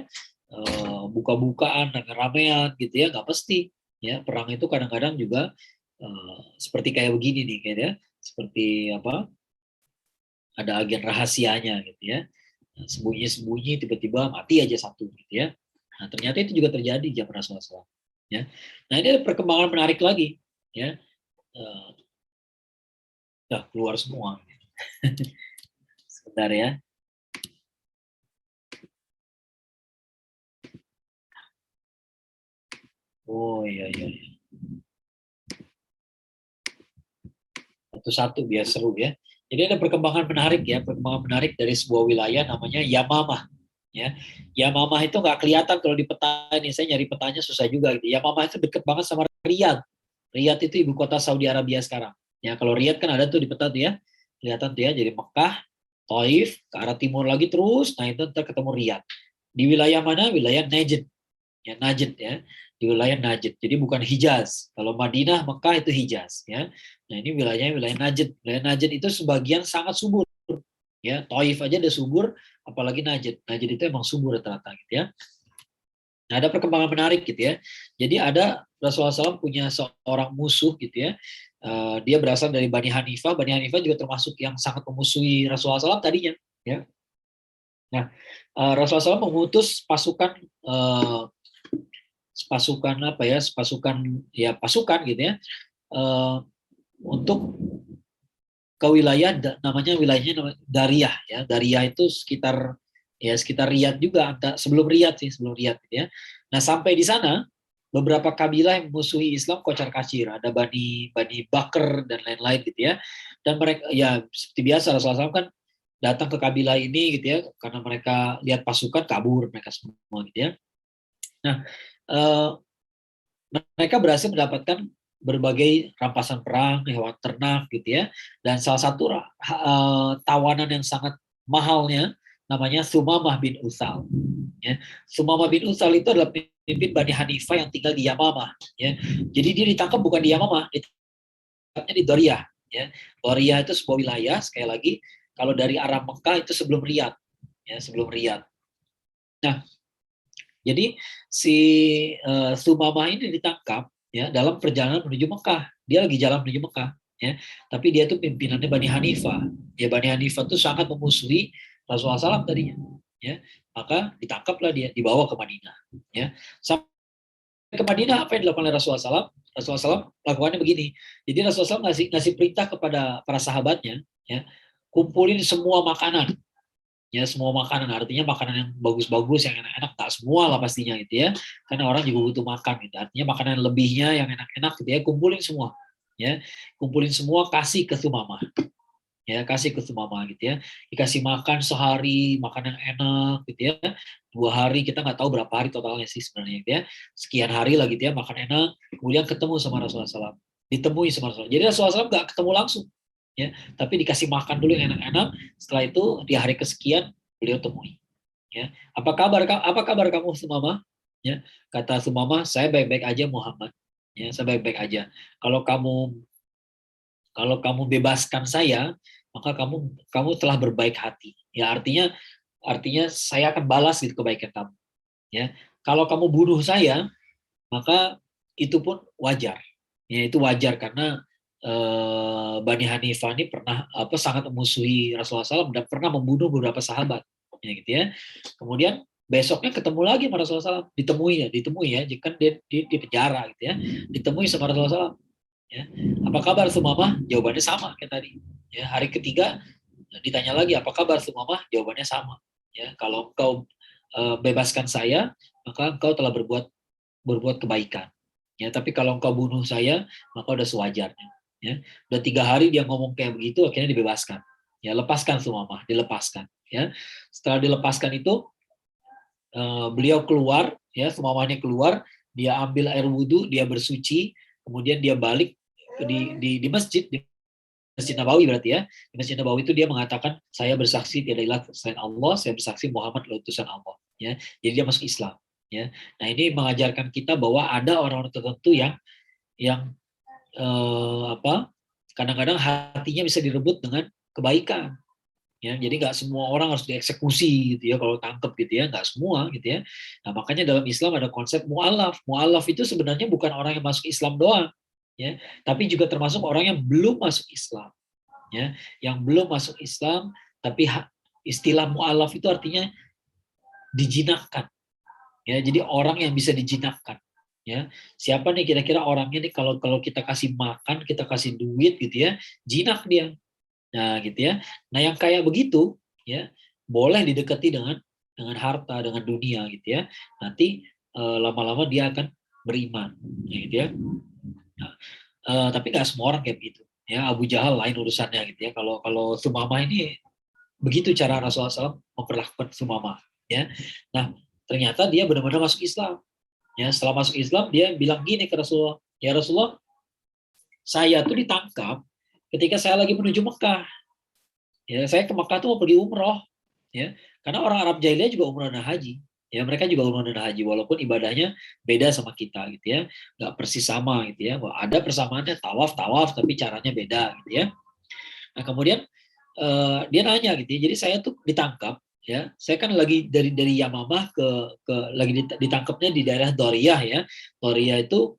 buka-bukaan dan ramean gitu ya, nggak pasti ya. Perang itu kadang-kadang juga seperti kayak begini nih, gitu ya, seperti apa, ada agen rahasianya gitu ya, sembunyi-sembunyi tiba-tiba mati aja satu gitu ya. Nah, ternyata itu juga terjadi zaman Rasulullah SAW. Ya. Nah, ini ada perkembangan menarik lagi ya. Udah keluar semua. Sebentar ya. Oh iya. Satu-satu biar seru ya. Jadi ada perkembangan menarik ya, perkembangan menarik dari sebuah wilayah namanya Yamamah. Ya, Yamamah itu nggak kelihatan kalau di peta ini, saya nyari petanya susah juga gitu. Yamamah itu deket banget sama Riyadh. Riyadh itu ibu kota Saudi Arabia sekarang. Ya, kalau Riyadh kan ada tuh di peta tuh ya, kelihatan tuh ya. Jadi Mekah, Taif, ke arah timur lagi terus, nah itu ntar ketemu Riyadh. Di wilayah mana? Wilayah Najd. Ya, Najd ya, di wilayah Najd. Jadi bukan Hijaz. Kalau Madinah, Mekah itu Hijaz ya. Nah, ini wilayahnya wilayah Najd. Wilayah Najd itu sebagian sangat subur. Ya, Taif aja udah subur, apalagi Najd. Najd itu emang subur rata-rata gitu ya. Nah, ada perkembangan menarik gitu ya. Jadi ada Rasulullah SAW punya seorang musuh gitu ya. Dia berasal dari Bani Hanifah. Bani Hanifah juga termasuk yang sangat memusuhi Rasulullah SAW tadinya. Ya. Nah, Rasulullah SAW mengutus pasukan pasukan gitu ya, untuk ke wilayah namanya Dariyah ya. Dariyah itu sekitar Riyadh juga, sebelum Riyadh gitu ya. Nah, sampai di sana beberapa kabilah yang memusuhi Islam kocar-kacir, ada Bani Bakr dan lain-lain gitu ya. Dan mereka ya seperti biasa Rasulullah SAW kan datang ke kabilah ini gitu ya, karena mereka lihat pasukan kabur mereka semua gitu ya. Nah, mereka berhasil mendapatkan berbagai rampasan perang, hewan ternak gitu ya. Dan salah satu tawanan yang sangat mahalnya namanya Sumamah bin Utsal. Ya. Sumamah bin Utsal itu adalah pemimpin Bani Hanifah yang tinggal di Yamamah. Ya. Jadi dia ditangkap bukan di Yamamah, ditangkapnya di Doriyah. Ya. Doriyah itu sebuah wilayah, sekali lagi, kalau dari arah Mekah itu sebelum Riyadh. Ya, sebelum Riyadh. Nah, jadi si Sumamah ini ditangkap ya dalam perjalanan menuju Mekah. Dia lagi jalan menuju Mekah ya. Tapi dia itu pimpinannya Bani Hanifah. Ya, Bani Hanifah itu sangat memusuhi Rasulullah SAW tadinya. Ya, maka ditangkaplah dia, dibawa ke Madinah. Ya, sampai ke Madinah apa yang dilakukan oleh Rasulullah SAW? Rasulullah SAW lakukannya begini. Jadi Rasulullah SAW ngasih perintah kepada para sahabatnya, ya, kumpulin semua makanan. Ya, semua makanan, artinya makanan yang bagus-bagus, yang enak-enak, tak semua lah pastinya gitu ya, karena orang juga butuh makan gitu. Artinya makanan lebihnya yang enak-enak gitu ya, kumpulin semua ya, kumpulin semua, kasih ke Sumamah ya, kasih ke Sumamah gitu ya, dikasih makan sehari, makan yang enak gitu ya, 2 hari, kita nggak tahu berapa hari totalnya sih sebenarnya gitu ya, sekian hari lah gitu ya, makan enak. Kemudian ketemu sama Rasulullah SAW, ditemui sama Rasulullah. Jadi Rasulullah SAW nggak ketemu langsung ya, tapi dikasih makan dulu yang enak-enak. Setelah itu di hari kesekian beliau temui ya, apa kabar kamu Sumamah ya. Kata Sumamah, saya baik-baik aja Muhammad ya, saya baik-baik aja. Kalau kamu bebaskan saya, maka kamu telah berbaik hati ya, artinya saya akan balas gitu kebaikan kamu ya. Kalau kamu bunuh saya, maka itu pun wajar ya, itu wajar karena Bani Hanifah ini pernah sangat memusuhi Rasulullah SAW dan pernah membunuh beberapa sahabat ya gitu ya. Kemudian besoknya ketemu lagi sama Rasulullah SAW, ditemui ya, jika dia di penjara gitu ya, ditemui sama Rasulullah SAW ya. Apa kabar Sumamah? Jawabannya sama kayak tadi ya. Hari ketiga ditanya lagi, apa kabar Sumamah? Jawabannya sama ya. Kalau engkau bebaskan saya, maka engkau telah berbuat kebaikan ya. Tapi kalau engkau bunuh saya, maka udah sewajarnya ya. Udah 3 hari dia ngomong kayak begitu, akhirnya dibebaskan ya. Lepaskan Sumamah, dilepaskan ya. Setelah dilepaskan itu beliau keluar ya, Sumamahnya keluar, dia ambil air wudhu, dia bersuci, kemudian dia balik di masjid, di Masjid Nabawi berarti ya. Di Masjid Nabawi itu dia mengatakan, saya bersaksi tiada ilah selain Allah, saya bersaksi Muhammad adalah utusan Allah ya. Jadi dia masuk Islam ya. Nah, ini mengajarkan kita bahwa ada orang-orang tertentu yang kadang-kadang hatinya bisa direbut dengan kebaikan. Ya, jadi nggak semua orang harus dieksekusi gitu ya kalau tangkep gitu ya, nggak semua gitu ya. Nah, makanya dalam Islam ada konsep mu'alaf. Mu'alaf itu sebenarnya bukan orang yang masuk Islam doang, ya, tapi juga termasuk orang yang belum masuk Islam, ya, yang belum masuk Islam, tapi istilah mu'alaf itu artinya dijinakkan, ya, jadi orang yang bisa dijinakkan, ya. Siapa nih kira-kira orangnya nih kalau kalau kita kasih makan, kita kasih duit gitu ya, jinak dia. Nah, gitu ya. Nah, yang kayak begitu, ya, boleh didekati dengan harta, dengan dunia, gitu ya. Nanti lama-lama dia akan beriman, gitu ya. Nah, tapi nggak semua orang kayak begitu. Ya, Abu Jahal lain urusannya, gitu ya. Kalau kalau Sumamah ini begitu cara Rasulullah SAW memperlakukan Sumamah, ya. Nah, ternyata dia benar-benar masuk Islam. Ya, setelah masuk Islam dia bilang gini ke Rasulullah, ya Rasulullah, saya tuh ditangkap ketika saya lagi menuju Mekah. Ya, saya ke Mekah tuh mau pergi umroh, ya. Karena orang Arab jahiliyah juga umroh dan haji. Ya, mereka juga umroh dan haji walaupun ibadahnya beda sama kita gitu ya. Nggak persis sama gitu ya. Wah, ada persamaannya tawaf tapi caranya beda gitu ya. Nah, kemudian dia nanya gitu ya. Jadi saya tuh ditangkap ya. Saya kan lagi dari Yamamah ke lagi ditangkapnya di daerah Doriyah ya. Doriyah itu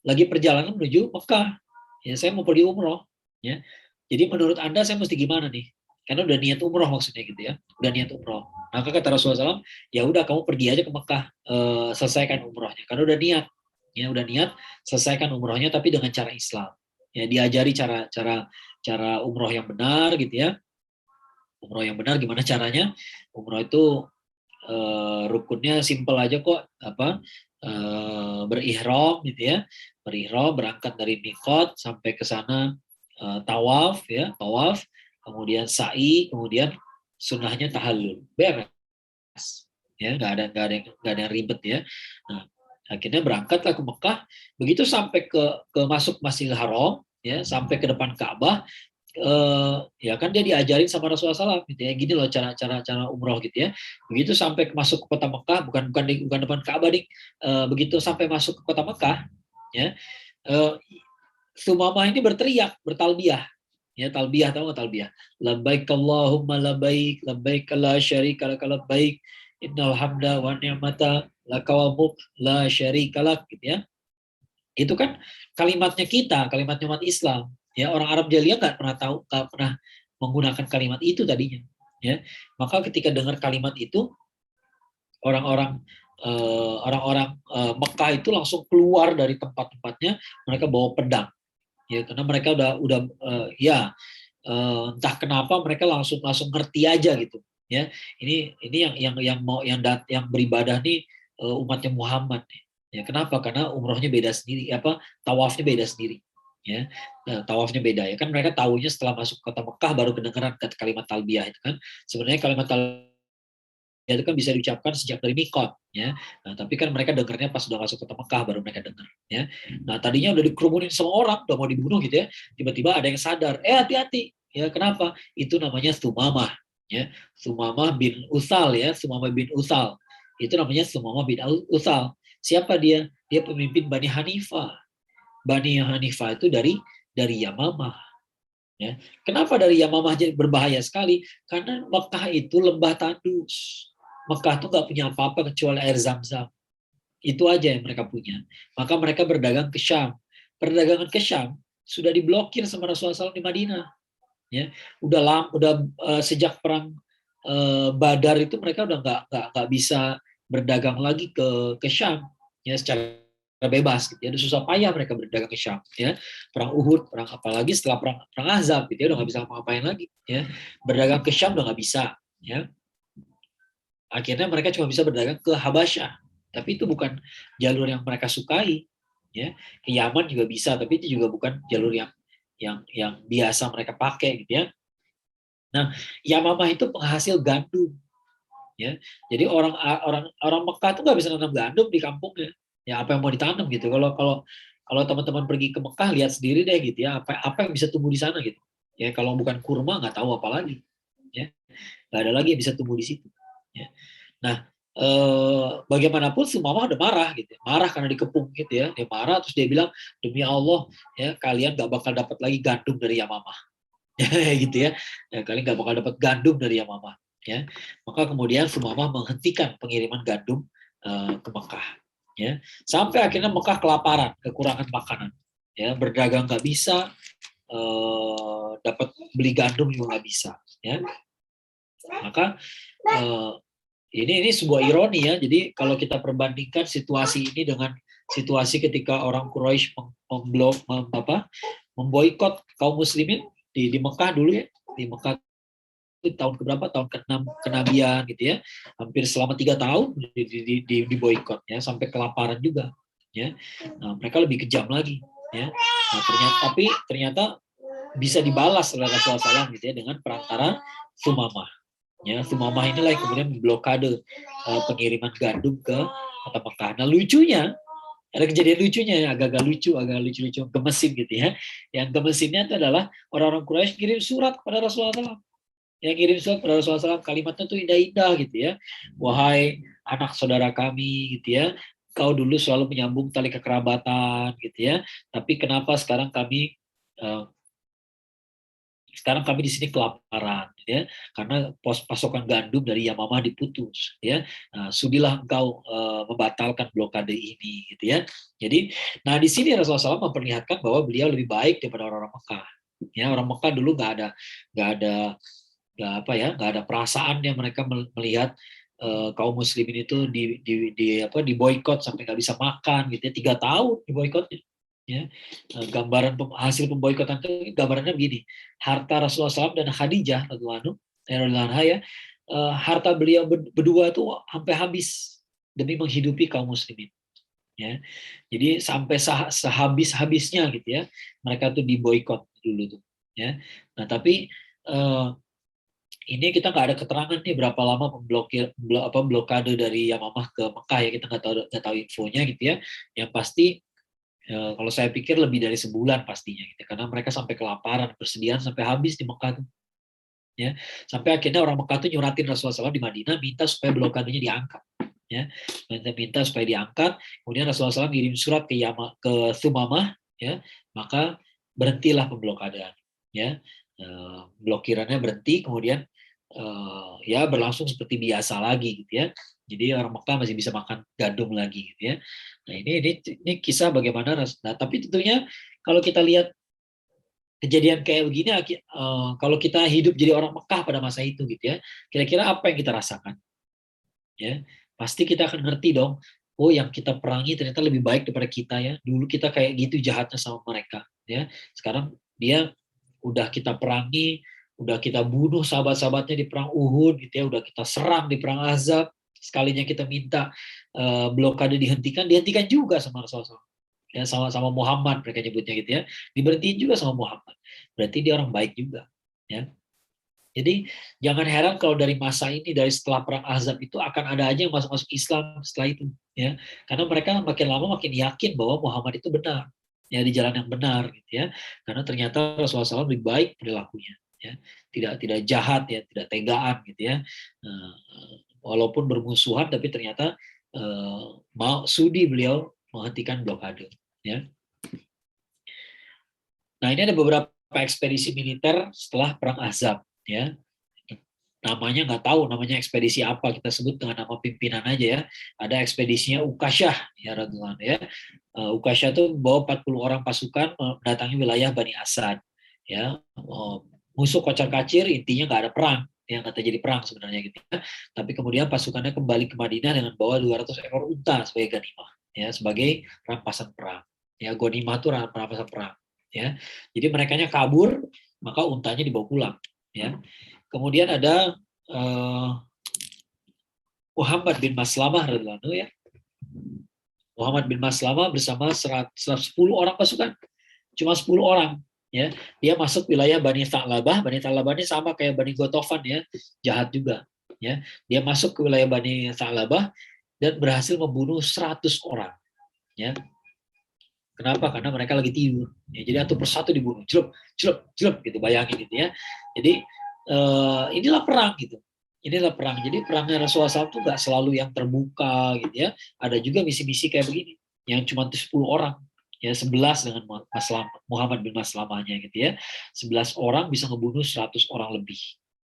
lagi perjalanan menuju Mekah. Ya, saya mau pergi umroh ya. Jadi menurut Anda saya mesti gimana nih? Karena udah niat umroh maksudnya gitu ya, udah niat umroh. Maka kata Rasulullah SAW, ya udah kamu pergi aja ke Mekah, selesaikan umrohnya. Karena udah niat, ya udah niat, selesaikan umrohnya tapi dengan cara Islam. Ya diajari cara umroh yang benar gitu ya. Umroh yang benar gimana caranya? Umroh itu rukunnya simple aja kok, berihram gitu ya, berihram berangkat dari mikot sampai ke sana, tawaf ya, tawaf, kemudian sa'i, kemudian sunnahnya tahallul, beres ya, nggak ada yang ribet ya. Nah, akhirnya berangkatlah ke Mekah, begitu sampai ke masuk Masjidil Haram ya, sampai ke depan Ka'bah, ya kan dia diajarin sama Rasulullah SAW gitu ya, gini loh cara umroh gitu ya. Begitu sampai masuk ke kota Mekah, bukan depan Ka'bah nih, begitu sampai masuk ke kota Mekah ya, Sumamah ini berteriak, bertalbiyah. Ya, talbiyah, tahu nggak talbiyah? Labbaik Allahumma labbaik, labbaik la syarika lak labbaik, innal hamda wa ni'mata laka wal mulk la syarika lak gitu ya. Itu kan kalimatnya kita, kalimatnya umat Islam. Ya, orang Arab jahiliyah nggak pernah menggunakan kalimat itu tadinya. Ya, maka ketika dengar kalimat itu, orang-orang Mekah itu langsung keluar dari tempat-tempatnya, mereka bawa pedang. Ya, karena mereka udah entah kenapa mereka langsung ngerti aja gitu. Ya, ini yang beribadah nih umatnya Muhammad. Ya, kenapa? Karena umrohnya beda sendiri, tawafnya beda sendiri. Ya, nah, tawafnya beda ya kan, mereka tahunya setelah masuk kota Mekah baru kedengeran kalimat talbiyah itu kan. Sebenarnya kalimat talbiyah itu kan bisa diucapkan sejak dari mikot ya. Nah, tapi kan mereka dengarnya pas udah masuk kota Mekah baru mereka dengar ya. Nah, tadinya udah dikerumunin sama orang, udah mau dibunuh gitu ya. Tiba-tiba ada yang sadar, hati-hati. Ya, kenapa? Itu namanya Sumamah ya. Sumamah bin Usal ya, Sumamah bin Usal. Itu namanya Sumamah bin Usal. Siapa dia? Dia pemimpin Bani Hanifah. Bani Hanifah itu dari Yamamah. Ya. Kenapa dari Yamamah jadi berbahaya sekali? Karena Mekah itu lembah tandus. Mekah tuh nggak punya apa-apa kecuali air Zam-Zam. Itu aja yang mereka punya. Maka mereka berdagang ke Syam. Perdagangan ke Syam sudah diblokir sama Rasulullah SAW di Madinah. Ya, udah sejak perang Badar itu mereka udah nggak bisa berdagang lagi ke Syam ya secara bebas gitu ya. Udah susah payah mereka berdagang ke Syam ya. Perang Uhud, perang apalagi setelah perang Ahzab gitu ya, udah nggak bisa ngapain lagi ya. Berdagang ke Syam udah nggak bisa ya. Akhirnya mereka cuma bisa berdagang ke Habasyah, tapi itu bukan jalur yang mereka sukai ya. Ke Yaman juga bisa, tapi itu juga bukan jalur yang biasa mereka pakai gitu ya. Nah, Yamamah itu penghasil gandum ya. Jadi orang Mekah tuh nggak bisa nanam gandum di kampungnya. Ya, apa yang mau ditanam gitu. Kalau teman-teman pergi ke Mekah, lihat sendiri deh gitu ya, apa yang bisa tumbuh di sana gitu. Ya, kalau bukan kurma nggak tahu apa lagi ya. Nggak ada lagi yang bisa tumbuh di situ ya. Nah, bagaimanapun Sumamah udah marah gitu, marah karena dikepung gitu ya, dia marah terus dia bilang demi Allah ya kalian gak bakal dapat lagi gandum dari Yamamah, gitu ya, kalian gak bakal dapat gandum dari Yamamah, ya. Maka kemudian Sumamah menghentikan pengiriman gandum ke Mekah, ya, sampai akhirnya Mekah kelaparan, kekurangan makanan, ya, berdagang nggak bisa, dapat beli gandum juga nggak bisa, ya. Maka ini sebuah ironi ya. Jadi kalau kita perbandingkan situasi ini dengan situasi ketika orang Quraisy memboikot kaum muslimin di Mekah dulu ya, di Mekah itu tahun keberapa, tahun ke-6 kenabian gitu ya, hampir selama 3 tahun di boikot ya, sampai kelaparan juga ya. Nah, mereka lebih kejam lagi ya. Nah, ternyata bisa dibalas oleh Rasulullah SAW gitu ya, dengan perantara Sumamah. Ya, Sumamah inilah yang kemudian memblokade pengiriman gandum ke kota Mekah. Nah, lucunya ada kejadian lucunya ya, agak lucu-lucu, gemesin gitu ya. Yang gemesinnya itu adalah orang-orang Quraisy kirim surat kepada Rasulullah SAW. Yang kirim surat kepada Rasulullah SAW, kalimatnya tuh indah-indah gitu ya. Wahai anak saudara kami gitu ya, kau dulu selalu menyambung tali kekerabatan gitu ya. Tapi kenapa sekarang kami di sini kelaparan ya, karena pasokan gandum dari Yamamah diputus ya. Nah, sudilah engkau membatalkan blokade ini gitu ya. Jadi nah di sini Rasulullah SAW memperlihatkan bahwa beliau lebih baik daripada orang-orang Mekah ya. Orang Mekah dulu nggak ada perasaannya, mereka melihat kaum muslimin itu di boykot sampai nggak bisa makan gitu ya, 3 tahun di boykotnya ya. Gambaran hasil pemboikotan itu gambarannya begini, harta Rasulullah SAW dan Khadijah radhiyallahu anha ya, harta beliau berdua tuh sampai habis demi menghidupi kaum muslimin ya. Jadi sampai sehabis-habisnya gitu ya, mereka tuh diboikot dulu tuh ya. Nah tapi ini kita nggak ada keterangan nih berapa lama blokade dari Yamamah ke Mekah ya, kita nggak tahu infonya gitu ya. Yang pasti kalau saya pikir lebih dari sebulan pastinya gitu, karena mereka sampai kelaparan, persediaan sampai habis di Mekah tuh ya. Sampai akhirnya orang Mekah tuh nyuratin Rasulullah SAW di Madinah minta supaya blokadenya diangkat ya, minta supaya diangkat. Kemudian Rasulullah SAW kirim surat ke Sumamah ya, maka berhentilah pemblokadean ya. Blokirannya berhenti, kemudian ya berlangsung seperti biasa lagi gitu ya. Jadi orang Mekah masih bisa makan gandum lagi gitu ya. Nah ini kisah bagaimana. Nah tapi tentunya kalau kita lihat kejadian kayak begini, kalau kita hidup jadi orang Mekah pada masa itu gitu ya, kira-kira apa yang kita rasakan? Ya, pasti kita akan ngerti dong. Oh, yang kita perangi ternyata lebih baik daripada kita ya. Dulu kita kayak gitu jahatnya sama mereka ya. Sekarang dia udah kita perangi, udah kita bunuh sahabat-sahabatnya di perang Uhud gitu ya, udah kita serang di perang Ahzab, sekalinya kita minta blokade dihentikan juga sama Rasulullah. Ya, sama Muhammad mereka nyebutnya gitu ya, diberhentiin juga sama Muhammad, berarti dia orang baik juga ya. Jadi jangan heran kalau dari masa ini, dari setelah perang Ahzab itu akan ada aja yang masuk Islam setelah itu ya, karena mereka makin lama makin yakin bahwa Muhammad itu benar ya, di jalan yang benar gitu ya, karena ternyata Rasulullah SAW lebih baik perilakunya ya, tidak jahat ya, tidak tegaan gitu ya. Walaupun bermusuhan tapi ternyata sudi beliau menghentikan blokade ya. Nah, ini ada beberapa ekspedisi militer setelah perang Ahzab ya. Namanya nggak tahu namanya ekspedisi apa, kita sebut dengan nama pimpinan aja ya. Ada ekspedisinya Ukasyah ya radhiyallahu ya. Ukasyah itu membawa 40 orang pasukan mendatangi wilayah Bani Asad ya. Musuh kocar-kacir, intinya nggak ada perang, yang nggak terjadi perang sebenarnya gitu ya. Tapi kemudian pasukannya kembali ke Madinah dengan bawa 200 ekor unta sebagai ghanimah ya, sebagai rampasan perang. Ya, ghanimah itu rampasan perang ya. Jadi merekanya kabur, maka untanya dibawa pulang ya. Kemudian ada Muhammad bin Maslamah radhiyallahu ya. Muhammad bin Maslamah bersama 110 orang pasukan, cuma 10 orang ya. Dia masuk wilayah Bani Tha'labah. Bani Tha'labah ini sama kayak Bani Ghatafan ya, jahat juga ya. Dia masuk ke wilayah Bani Tha'labah dan berhasil membunuh 100 orang ya. Kenapa? Karena mereka lagi tidur ya, jadi satu persatu dibunuh, jelup gitu, bayangin gitu ya. Jadi inilah perang gitu inilah perang. Jadi perangnya Rasulullah SAW itu nggak selalu yang terbuka gitu ya. Ada juga misi-misi kayak begini yang cuma 10 orang, ya 11 dengan Muhammad bin Maslamahnya gitu ya. 11 orang bisa ngebunuh 100 orang lebih.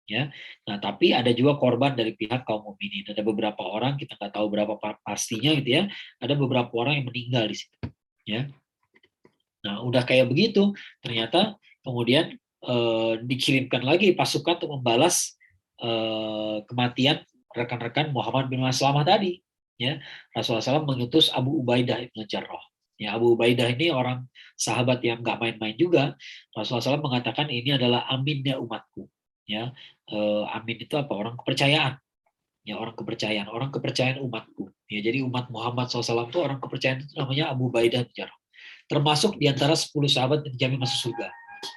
Ya, nah tapi ada juga korban dari pihak kaum mukminin. Ada beberapa orang, kita nggak tahu berapa pastinya gitu ya. Ada beberapa orang yang meninggal di situ. Ya, nah udah kayak begitu, ternyata kemudian dikirimkan lagi pasukan untuk membalas kematian rekan-rekan Muhammad bin Maslamah tadi. Ya, Rasulullah SAW mengutus Abu Ubaidah ibn Jarrah. Ya, Abu Ubaidah ini orang sahabat yang nggak main-main juga. Rasulullah SAW mengatakan ini adalah aminnya umatku. Ya, amin itu apa? Orang kepercayaan. Ya, orang kepercayaan umatku. Ya, jadi umat Muhammad SAW itu orang kepercayaan itu namanya Abu Ubaidah bin Jarrah. Termasuk di antara 10 sahabat yang dijamin masuk surga.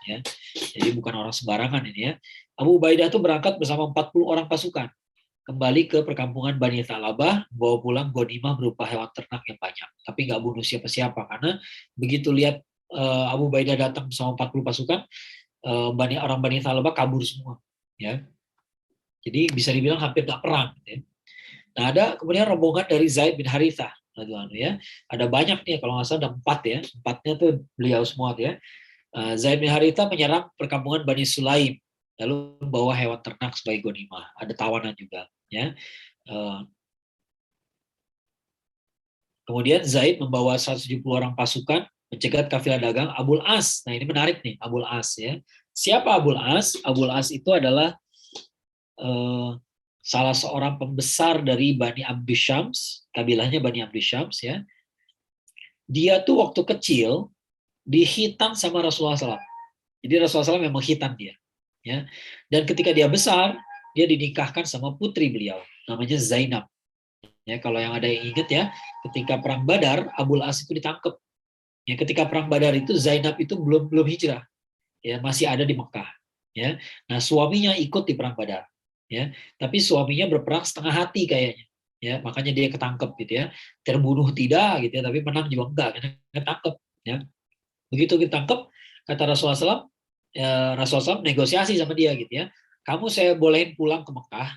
Ya, jadi bukan orang sembarangan ini ya. Abu Ubaidah itu berangkat bersama 40 orang pasukan kembali ke perkampungan Bani Thalabah, bawa pulang ghanimah berupa hewan ternak yang banyak, tapi nggak bunuh siapa-siapa karena begitu lihat Abu Ubaidah datang bersama 40 pasukan, orang Bani Thalabah kabur semua, ya. Jadi bisa dibilang hampir nggak perang. Ya. Nah, ada kemudian rombongan dari Zaid bin Harithah, ya. Ada banyak nih, kalau nggak salah ada 4 ya, 4-nya tuh beliau semua ya. Zaid bin Harithah menyerang perkampungan Bani Sulaim, lalu membawa hewan ternak sebagai ghanimah. Ada tawanan juga, ya. Kemudian Zaid membawa 170 orang pasukan mencegat kafilah dagang Abul As. Nah, ini menarik nih, Abul As ya. Siapa Abul As? Abul As itu adalah salah seorang pembesar dari Bani Abdi Syams, kabilahnya Bani Abdi Syams ya. Dia tuh waktu kecil dihitan sama Rasulullah SAW. Jadi Rasulullah SAW memang hitan dia. Ya. Dan ketika dia besar, dia dinikahkan sama putri beliau, namanya Zainab. Ya, kalau yang ada yang ingat ya, ketika perang Badar, Abul As itu ditangkap. Ya, ketika perang Badar itu Zainab itu belum hijrah, ya masih ada di Mekah. Ya, nah suaminya ikut di perang Badar. Ya, tapi suaminya berperang setengah hati kayaknya. Ya, makanya dia ketangkep gitu ya. Terbunuh tidak gitu ya, tapi menang juga enggak, karena ketangkep. Ya, begitu ditangkep, kata Rasulullah SAW, Rasulullah SAW negosiasi sama dia gitu ya. Kamu saya bolehin pulang ke Mekah,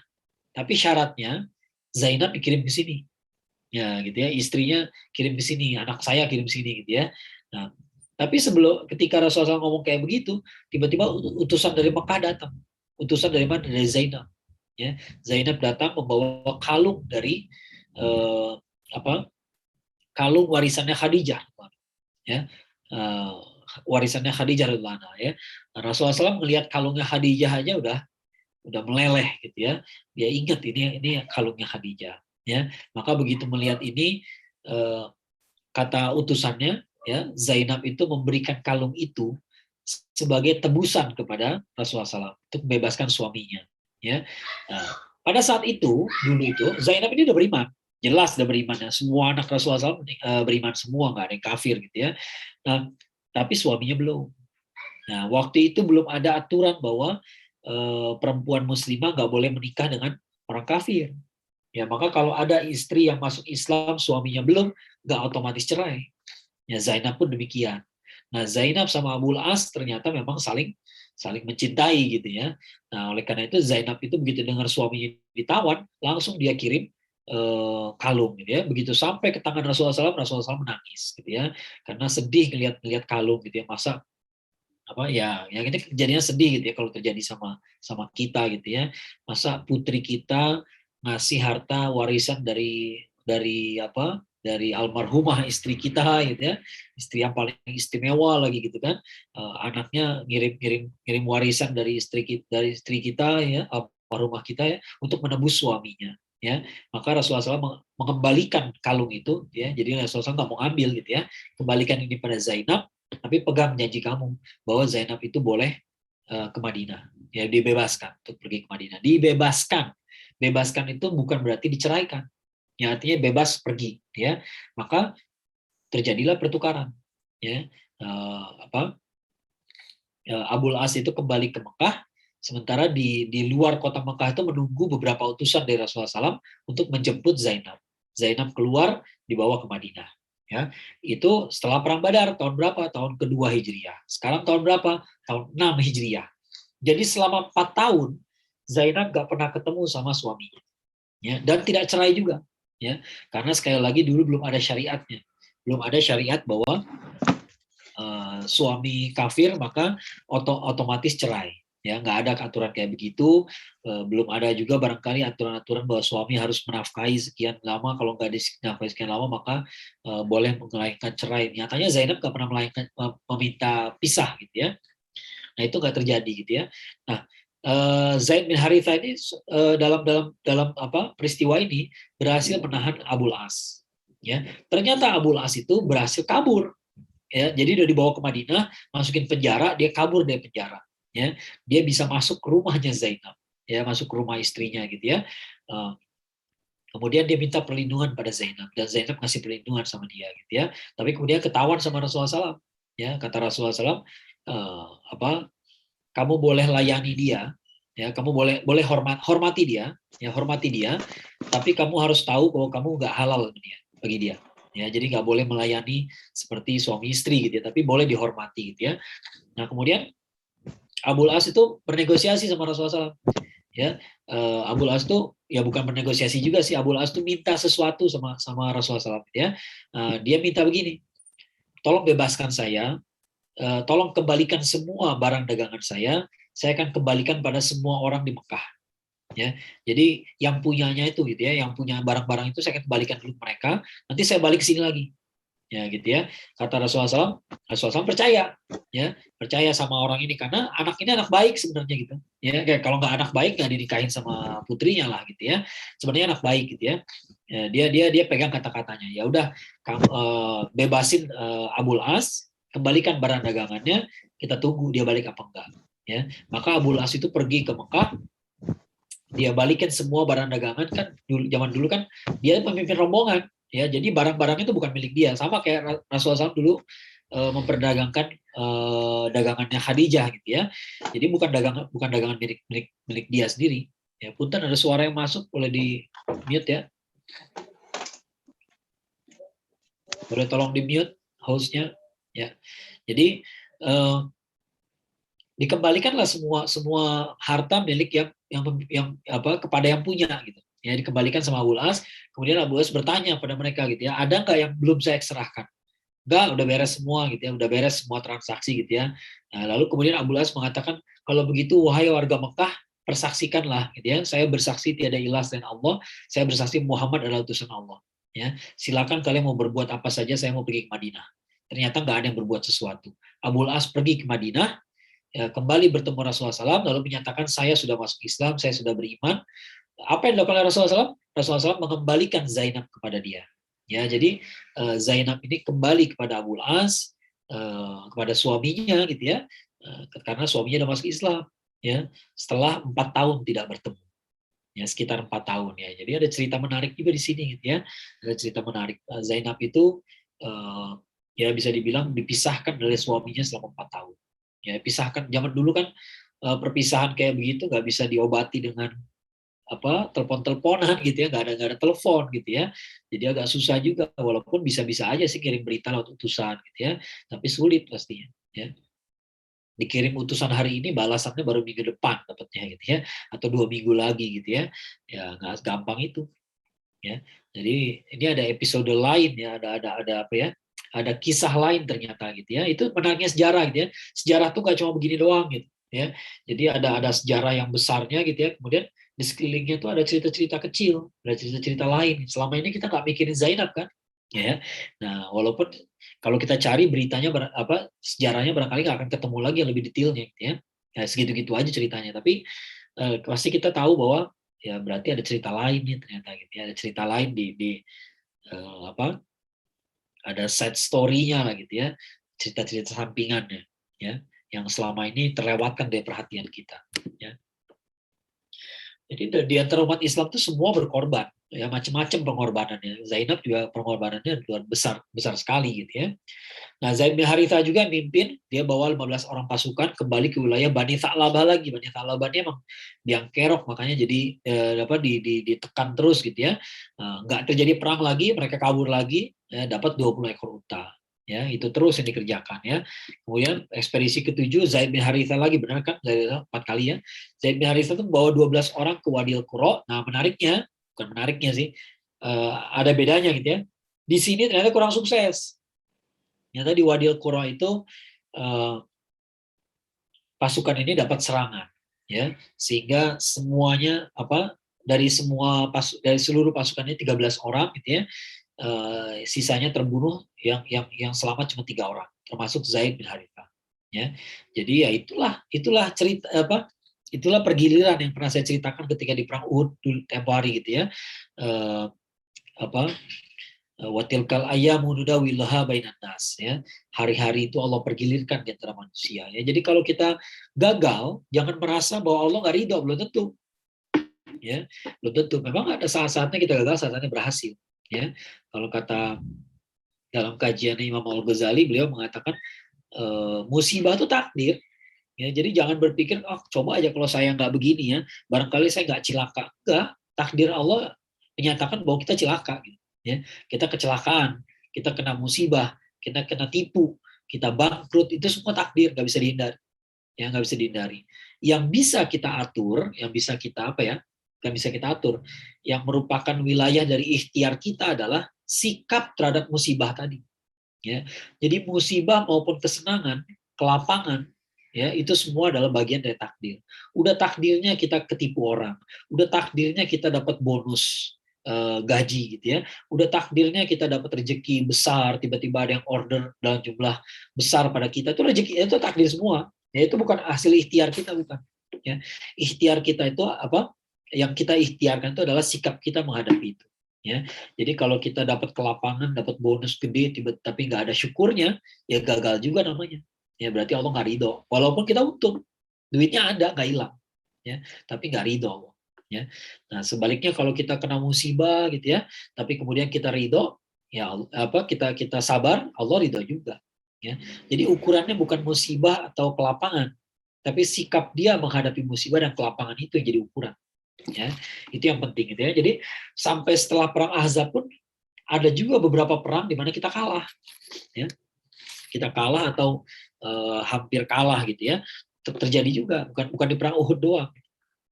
tapi syaratnya Zainab dikirim ke sini. Ya, gitu ya. Istrinya kirim ke sini, anak saya kirim ke sini gitu ya. Nah, tapi ketika Rasulullah SAW ngomong kayak begitu, tiba-tiba utusan dari Mekah datang. Utusan dari mana? Dari Zainab. Ya, Zainab datang membawa kalung dari kalung warisannya Khadijah. Ya, warisannya Khadijah ya. Nah, Rasulullah SAW melihat kalungnya Khadijah aja udah meleleh gitu ya. Dia ingat ini kalungnya Khadijah. Ya, maka begitu melihat ini, kata utusannya ya, Zainab itu memberikan kalung itu sebagai tebusan kepada Rasulullah SAW untuk membebaskan suaminya. Ya, nah, pada saat itu dulu itu Zainab ini udah beriman, jelas udah beriman ya. Semua anak Rasulullah SAW beriman semua, nggak ada yang kafir gitu ya. Nah, tapi suaminya belum. Nah, waktu itu belum ada aturan bahwa perempuan muslimah nggak boleh menikah dengan orang kafir. Ya, maka kalau ada istri yang masuk Islam, suaminya belum, nggak otomatis cerai. Ya, Zainab pun demikian. Nah, Zainab sama Abul As ternyata memang saling mencintai gitu ya. Nah, oleh karena itu Zainab itu begitu dengar suaminya ditawan, langsung dia kirim kalung gitu ya. Begitu sampai ke tangan Rasulullah SAW menangis gitu ya. Karena sedih ngelihat kalung gitu ya. Masa yang ini kejadiannya sedih gitu ya kalau terjadi sama kita gitu ya. Masa putri kita ngasih harta warisan dari almarhumah istri kita gitu ya, istri yang paling istimewa lagi gitu kan. Anaknya ngirim warisan dari istri kita ya, almarhumah kita ya, untuk menebus suaminya ya. Maka Rasulullah SAW mengembalikan kalung itu ya. Jadi Rasulullah SAW nggak mau ambil gitu ya, kembalikan ini pada Zainab, tapi pegang janji kamu bahwa Zainab itu boleh ke Madinah, ya dibebaskan untuk pergi ke Madinah. Bebaskan itu bukan berarti diceraikan, ya artinya bebas pergi, ya. Maka terjadilah pertukaran, ya. Abul As itu kembali ke Mekah, sementara di luar kota Mekah itu menunggu beberapa utusan dari Rasulullah SAW untuk menjemput Zainab. Zainab keluar dibawa ke Madinah. Ya, itu setelah perang Badar tahun berapa? Tahun kedua Hijriah. Sekarang tahun berapa? Tahun 6 Hijriah. Jadi selama 4 tahun Zainab gak pernah ketemu sama suaminya, ya, dan tidak cerai juga, ya, karena sekali lagi dulu belum ada syariatnya, belum ada syariat bahwa suami kafir maka otomatis cerai, ya, nggak ada aturan kayak begitu. Belum ada juga barangkali aturan-aturan bahwa suami harus menafkahi sekian lama, kalau nggak dinafkahi sekian lama maka boleh melayangkan cerai. Nyatanya Zainab nggak pernah meminta pisah gitu ya. Nah itu nggak terjadi gitu ya. Nah Zaid bin Haritha ini dalam peristiwa ini berhasil menahan Abul As. Ya, ternyata Abul As itu berhasil kabur. Ya, jadi udah dibawa ke Madinah, masukin penjara, dia kabur dari penjara. Ya, dia bisa masuk ke rumahnya Zainab, ya, masuk ke rumah istrinya gitu ya. Kemudian dia minta perlindungan pada Zainab dan Zainab ngasih perlindungan sama dia gitu ya. Tapi kemudian ketahuan sama Rasulullah SAW. Ya, kata Rasulullah SAW, kamu boleh layani dia, ya, kamu boleh hormati dia, ya, hormati dia, tapi kamu harus tahu bahwa kamu nggak halal bagi dia. Ya, jadi nggak boleh melayani seperti suami istri gitu ya, tapi boleh dihormati gitu ya. Nah kemudian Abul As itu bernegosiasi sama Rasulullah SAW. Ya, Abul As itu ya bukan bernegosiasi juga sih, Abul As itu minta sesuatu sama Rasulullah SAW. Ya, dia minta begini, tolong bebaskan saya, tolong kembalikan semua barang dagangan saya akan kembalikan pada semua orang di Mekah. Ya, jadi yang punyanya itu gitu ya, yang punya barang-barang itu saya akan kembalikan dulu mereka, nanti saya balik ke sini lagi, ya gitu ya. Kata Rasulullah SAW percaya, ya, percaya sama orang ini karena anak ini anak baik sebenarnya gitu, ya, kayak kalau nggak anak baik nggak dinikahin sama putrinya lah gitu ya, sebenarnya anak baik gitu ya. Dia pegang kata-katanya, ya udah kamu bebasin Abul As, kembalikan barang dagangannya, kita tunggu dia balik apa enggak, ya. Maka Abul As itu pergi ke Mekah, dia balikin semua barang dagangan, kan zaman dulu kan dia pemimpin rombongan, ya, jadi barang-barangnya itu bukan milik dia, sama kayak Rasulullah SAW dulu memperdagangkan dagangannya Khadijah gitu ya, jadi bukan dagangan milik dia sendiri. Ya, punten ada suara yang masuk, boleh di mute ya, boleh tolong di mute hostnya ya. Jadi dikembalikanlah semua harta milik yang kepada yang punya gitu ya, dikembalikan sama Abul As. Kemudian Abul As bertanya pada mereka gitu ya, ada nggak yang belum saya serahkan? Enggak, udah beres semua gitu ya, udah beres semua transaksi gitu ya. Nah, lalu kemudian Abul As mengatakan, kalau begitu wahai warga Mekah, persaksikanlah gitu ya, saya bersaksi tiada ilah selain Allah, saya bersaksi Muhammad adalah utusan Allah, ya, silakan kalian mau berbuat apa saja, saya mau pergi ke Madinah. Ternyata nggak ada yang berbuat sesuatu. Abul As pergi ke Madinah, ya, kembali bertemu Rasulullah SAW, lalu menyatakan saya sudah masuk Islam, saya sudah beriman. Apa yang dilakukan oleh Rasulullah SAW? Rasulullah SAW mengembalikan Zainab kepada dia. Ya, jadi Zainab ini kembali kepada Abul As, kepada suaminya gitu ya, karena suaminya sudah masuk Islam. Ya, setelah 4 tahun tidak bertemu. Ya, sekitar 4 tahun ya. Jadi ada cerita menarik juga di sini gitu ya. Ada cerita menarik. Zainab itu ya bisa dibilang dipisahkan dari suaminya selama 4 tahun. Ya, pisahkan. Zaman dulu kan perpisahan kayak begitu nggak bisa diobati dengan telepon-teleponan gitu ya, nggak ada telepon gitu ya, jadi agak susah juga, walaupun bisa-bisa aja sih kirim berita lewat utusan gitu ya, tapi sulit pastinya ya, dikirim utusan hari ini balasannya baru minggu depan dapatnya gitu ya, atau 2 minggu lagi gitu ya nggak gampang itu ya. Jadi ini ada episode lain ya, ada apa ya, ada kisah lain ternyata gitu ya, itu menariknya sejarah gitu ya, sejarah tuh gak cuma begini doang gitu ya, jadi ada sejarah yang besarnya gitu ya, kemudian di sekelilingnya tuh ada cerita-cerita kecil, ada cerita-cerita lain. Selama ini kita nggak mikirin Zainab kan, ya. Nah, walaupun kalau kita cari beritanya sejarahnya barangkali nggak akan ketemu lagi yang lebih detailnya, gitu ya. Ya segitu-gitu aja ceritanya. Tapi pasti kita tahu bahwa ya berarti ada cerita lain nih ternyata gitu ya. Ada cerita lain di ada side story-nya lah gitu ya. Cerita-cerita sampingannya, ya, yang selama ini terlewatkan dari perhatian kita, ya. Jadi di antara umat Islam itu semua berkorban, ya, macam-macam pengorbanannya. Zainab juga pengorbanannya luar besar sekali gitu ya. Nah, Zaid bin Haritha juga mimpin, dia bawa 15 orang pasukan kembali ke wilayah Bani Tha'labah lagi. Bani Tha'labah ini emang biang kerok, makanya jadi ditekan terus gitu ya. Nggak terjadi perang lagi, mereka kabur lagi, ya, dapat 20 ekor unta. Ya, itu terus yang dikerjakan ya. Kemudian ekspedisi ke-7 Zaid bin Haritha lagi, benar kan? Zaid 4 kali ya. Zaid bin Haritha itu bawa 12 orang ke Wadil Qura. Nah, bukan menariknya sih. Ada bedanya gitu ya. Di sini ternyata kurang sukses. Ternyata di Wadil Qura itu pasukan ini dapat serangan ya. Sehingga semuanya dari seluruh pasukannya 13 orang gitu ya. Sisanya terbunuh, yang selamat cuma 3 orang, termasuk Zaid bin Haritha. Ya, jadi ya itulah cerita itulah pergiliran yang pernah saya ceritakan ketika di perang Uhud tempo hari gitu ya. Watilkal ayyamu nudawiluha bainan nas ya. Hari-hari itu Allah pergilirkan di antara manusia ya. Jadi kalau kita gagal, jangan merasa bahwa Allah nggak ridho, belum tentu. Ya, belum tentu. Memang ada saat-saatnya kita gagal, saat-saatnya berhasil. Ya, kalau kata dalam kajian Imam Al-Ghazali, beliau mengatakan musibah itu takdir. Ya, jadi jangan berpikir, coba aja kalau saya nggak begini ya, barangkali saya nggak cilaka. Enggak, takdir Allah menyatakan bahwa kita cilaka. Gitu, ya. Kita kecelakaan, kita kena musibah, kita kena tipu, kita bangkrut, itu semua takdir, nggak bisa dihindari. Ya, nggak bisa dihindari. Yang bisa kita atur, yang bisa kita atur, yang merupakan wilayah dari ikhtiar kita adalah sikap terhadap musibah tadi. Ya, jadi musibah maupun kesenangan, kelapangan, ya itu semua adalah bagian dari takdir. Udah takdirnya kita ketipu orang, udah takdirnya kita dapat bonus gaji gitu ya, udah takdirnya kita dapat rezeki besar, tiba-tiba ada yang order dalam jumlah besar pada kita, itu rezeki, itu takdir semua. Ya, itu bukan hasil ikhtiar kita, bukan. Ya, ikhtiar kita itu apa? Yang kita ikhtiarkan itu adalah sikap kita menghadapi itu. Ya, jadi kalau kita dapat kelapangan, dapat bonus gede, tapi nggak ada syukurnya, ya gagal juga namanya. Ya berarti Allah nggak ridho. Walaupun kita untung, duitnya ada, nggak hilang. Ya, tapi nggak ridho Allah. Ya, nah sebaliknya kalau kita kena musibah gitu ya, tapi kemudian kita ridho, ya kita sabar, Allah ridho juga. Ya, jadi ukurannya bukan musibah atau kelapangan, tapi sikap dia menghadapi musibah dan kelapangan itu yang jadi ukuran. Ya, itu yang penting gitu ya. Jadi sampai setelah perang Ahzab pun ada juga beberapa perang di mana kita kalah, ya. Kita kalah atau hampir kalah gitu ya. Terjadi juga, bukan di perang Uhud doang.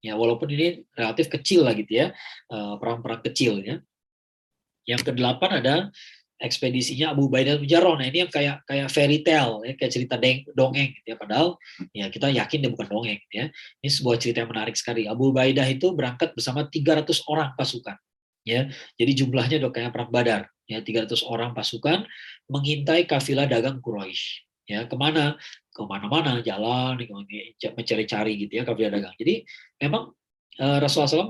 Ya, walaupun ini relatif kecil lah gitu ya, perang-perang kecil ya. Yang ke-8 ada ekspedisinya Abu Ubaidah al-Jarrah. Nah, ini yang kayak fairy tale ya, kayak cerita dongeng gitu ya, padahal ya kita yakin dia bukan dongeng gitu ya. Ini sebuah cerita yang menarik sekali. Abu Ubaidah itu berangkat bersama 300 orang pasukan. Ya. Jadi jumlahnya udah kayak perang Badar. Ya, 300 orang pasukan mengintai kafilah dagang Quraisy. Ya, kemana-mana jalan mencari-cari gitu ya kafilah dagang. Jadi memang Rasulullah SAW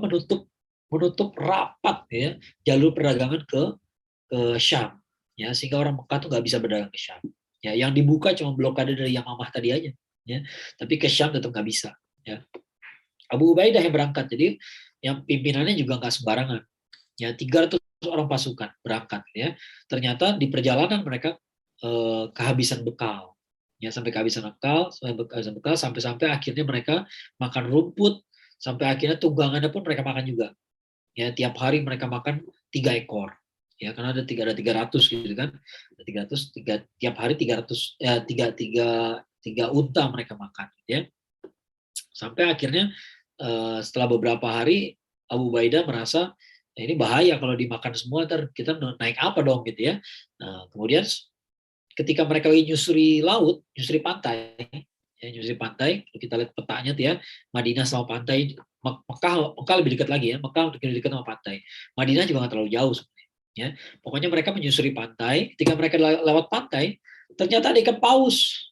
menutup rapat ya jalur perdagangan ke Syam, ya sehingga orang Mekah tuh nggak bisa berdagang ke Syam. Ya, yang dibuka cuma blokade dari Yamamah tadi aja, ya. Tapi ke Syam tetap nggak bisa. Ya. Abu Ubaidah yang berangkat, jadi yang pimpinannya juga nggak sembarangan. Ya, 300 orang pasukan berangkat, ya. Ternyata di perjalanan mereka kehabisan bekal. Ya, sampai kehabisan bekal, sampai akhirnya mereka makan rumput, sampai akhirnya tunggangannya pun mereka makan juga. Ya, tiap hari mereka makan 3 ekor. Ya, karena ada 300 gitu kan. Ada 300 tiap hari 300 tiga unta mereka makan ya. Sampai akhirnya setelah beberapa hari Abu Ubaidah merasa ini bahaya kalau dimakan semua, ntar kita naik apa dong gitu ya. Nah, kemudian ketika mereka lagi nyusuri laut, nyusuri pantai, kita lihat petanya tuh ya, Madinah sama pantai, Mekah lebih dekat lagi ya, Mekah lebih dekat sama pantai. Madinah juga nggak terlalu jauh sebenarnya. Ya, pokoknya mereka menyusuri pantai. Ketika mereka lewat pantai, ternyata ada ikan paus.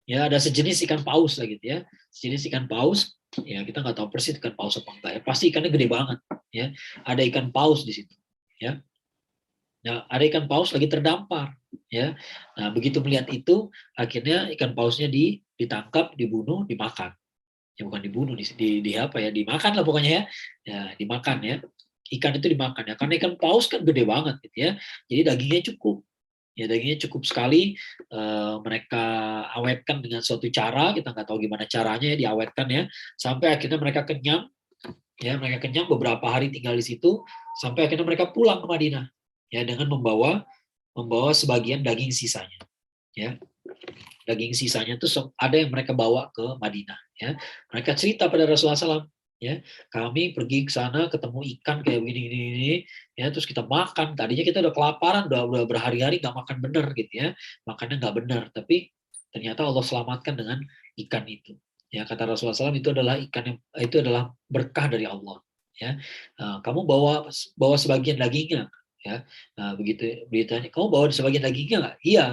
Ya, ada sejenis ikan paus lah gitu ya, sejenis ikan paus. Ya, kita nggak tahu persis ikan paus apa enggak ya. Pasti ikannya gede banget. Ya, ada ikan paus di situ. Ya. Nah, ada ikan paus lagi terdampar, ya. Nah, begitu melihat itu, akhirnya ikan pausnya ditangkap, dibunuh, dimakan. Ya bukan dibunuh, dimakan lah pokoknya ya. Ya, dimakan ya. Ikan itu dimakan ya, karena ikan paus kan gede banget gitu ya. Jadi dagingnya cukup. Ya, dagingnya cukup sekali. Mereka awetkan dengan suatu cara, kita nggak tahu gimana caranya ya, diawetkan ya, sampai akhirnya mereka kenyang. Ya, mereka kenyang, beberapa hari tinggal di situ sampai akhirnya mereka pulang ke Madinah. Ya, dengan membawa membawa sebagian daging sisanya, ya. Daging sisanya itu ada yang mereka bawa ke Madinah, ya. Mereka cerita pada Rasulullah SAW, ya, kami pergi ke sana ketemu ikan kayak begini, ya, terus kita makan. Tadinya kita udah kelaparan, udah berhari-hari nggak makan bener gitu, ya, makannya nggak bener, tapi ternyata Allah selamatkan dengan ikan itu. Ya, kata Rasulullah SAW, itu adalah ikan yang itu adalah berkah dari Allah. Ya, kamu bawa sebagian dagingnya, ya. Nah, begitu beritanya, kamu bawa sebagian dagingnya nggak? Iya,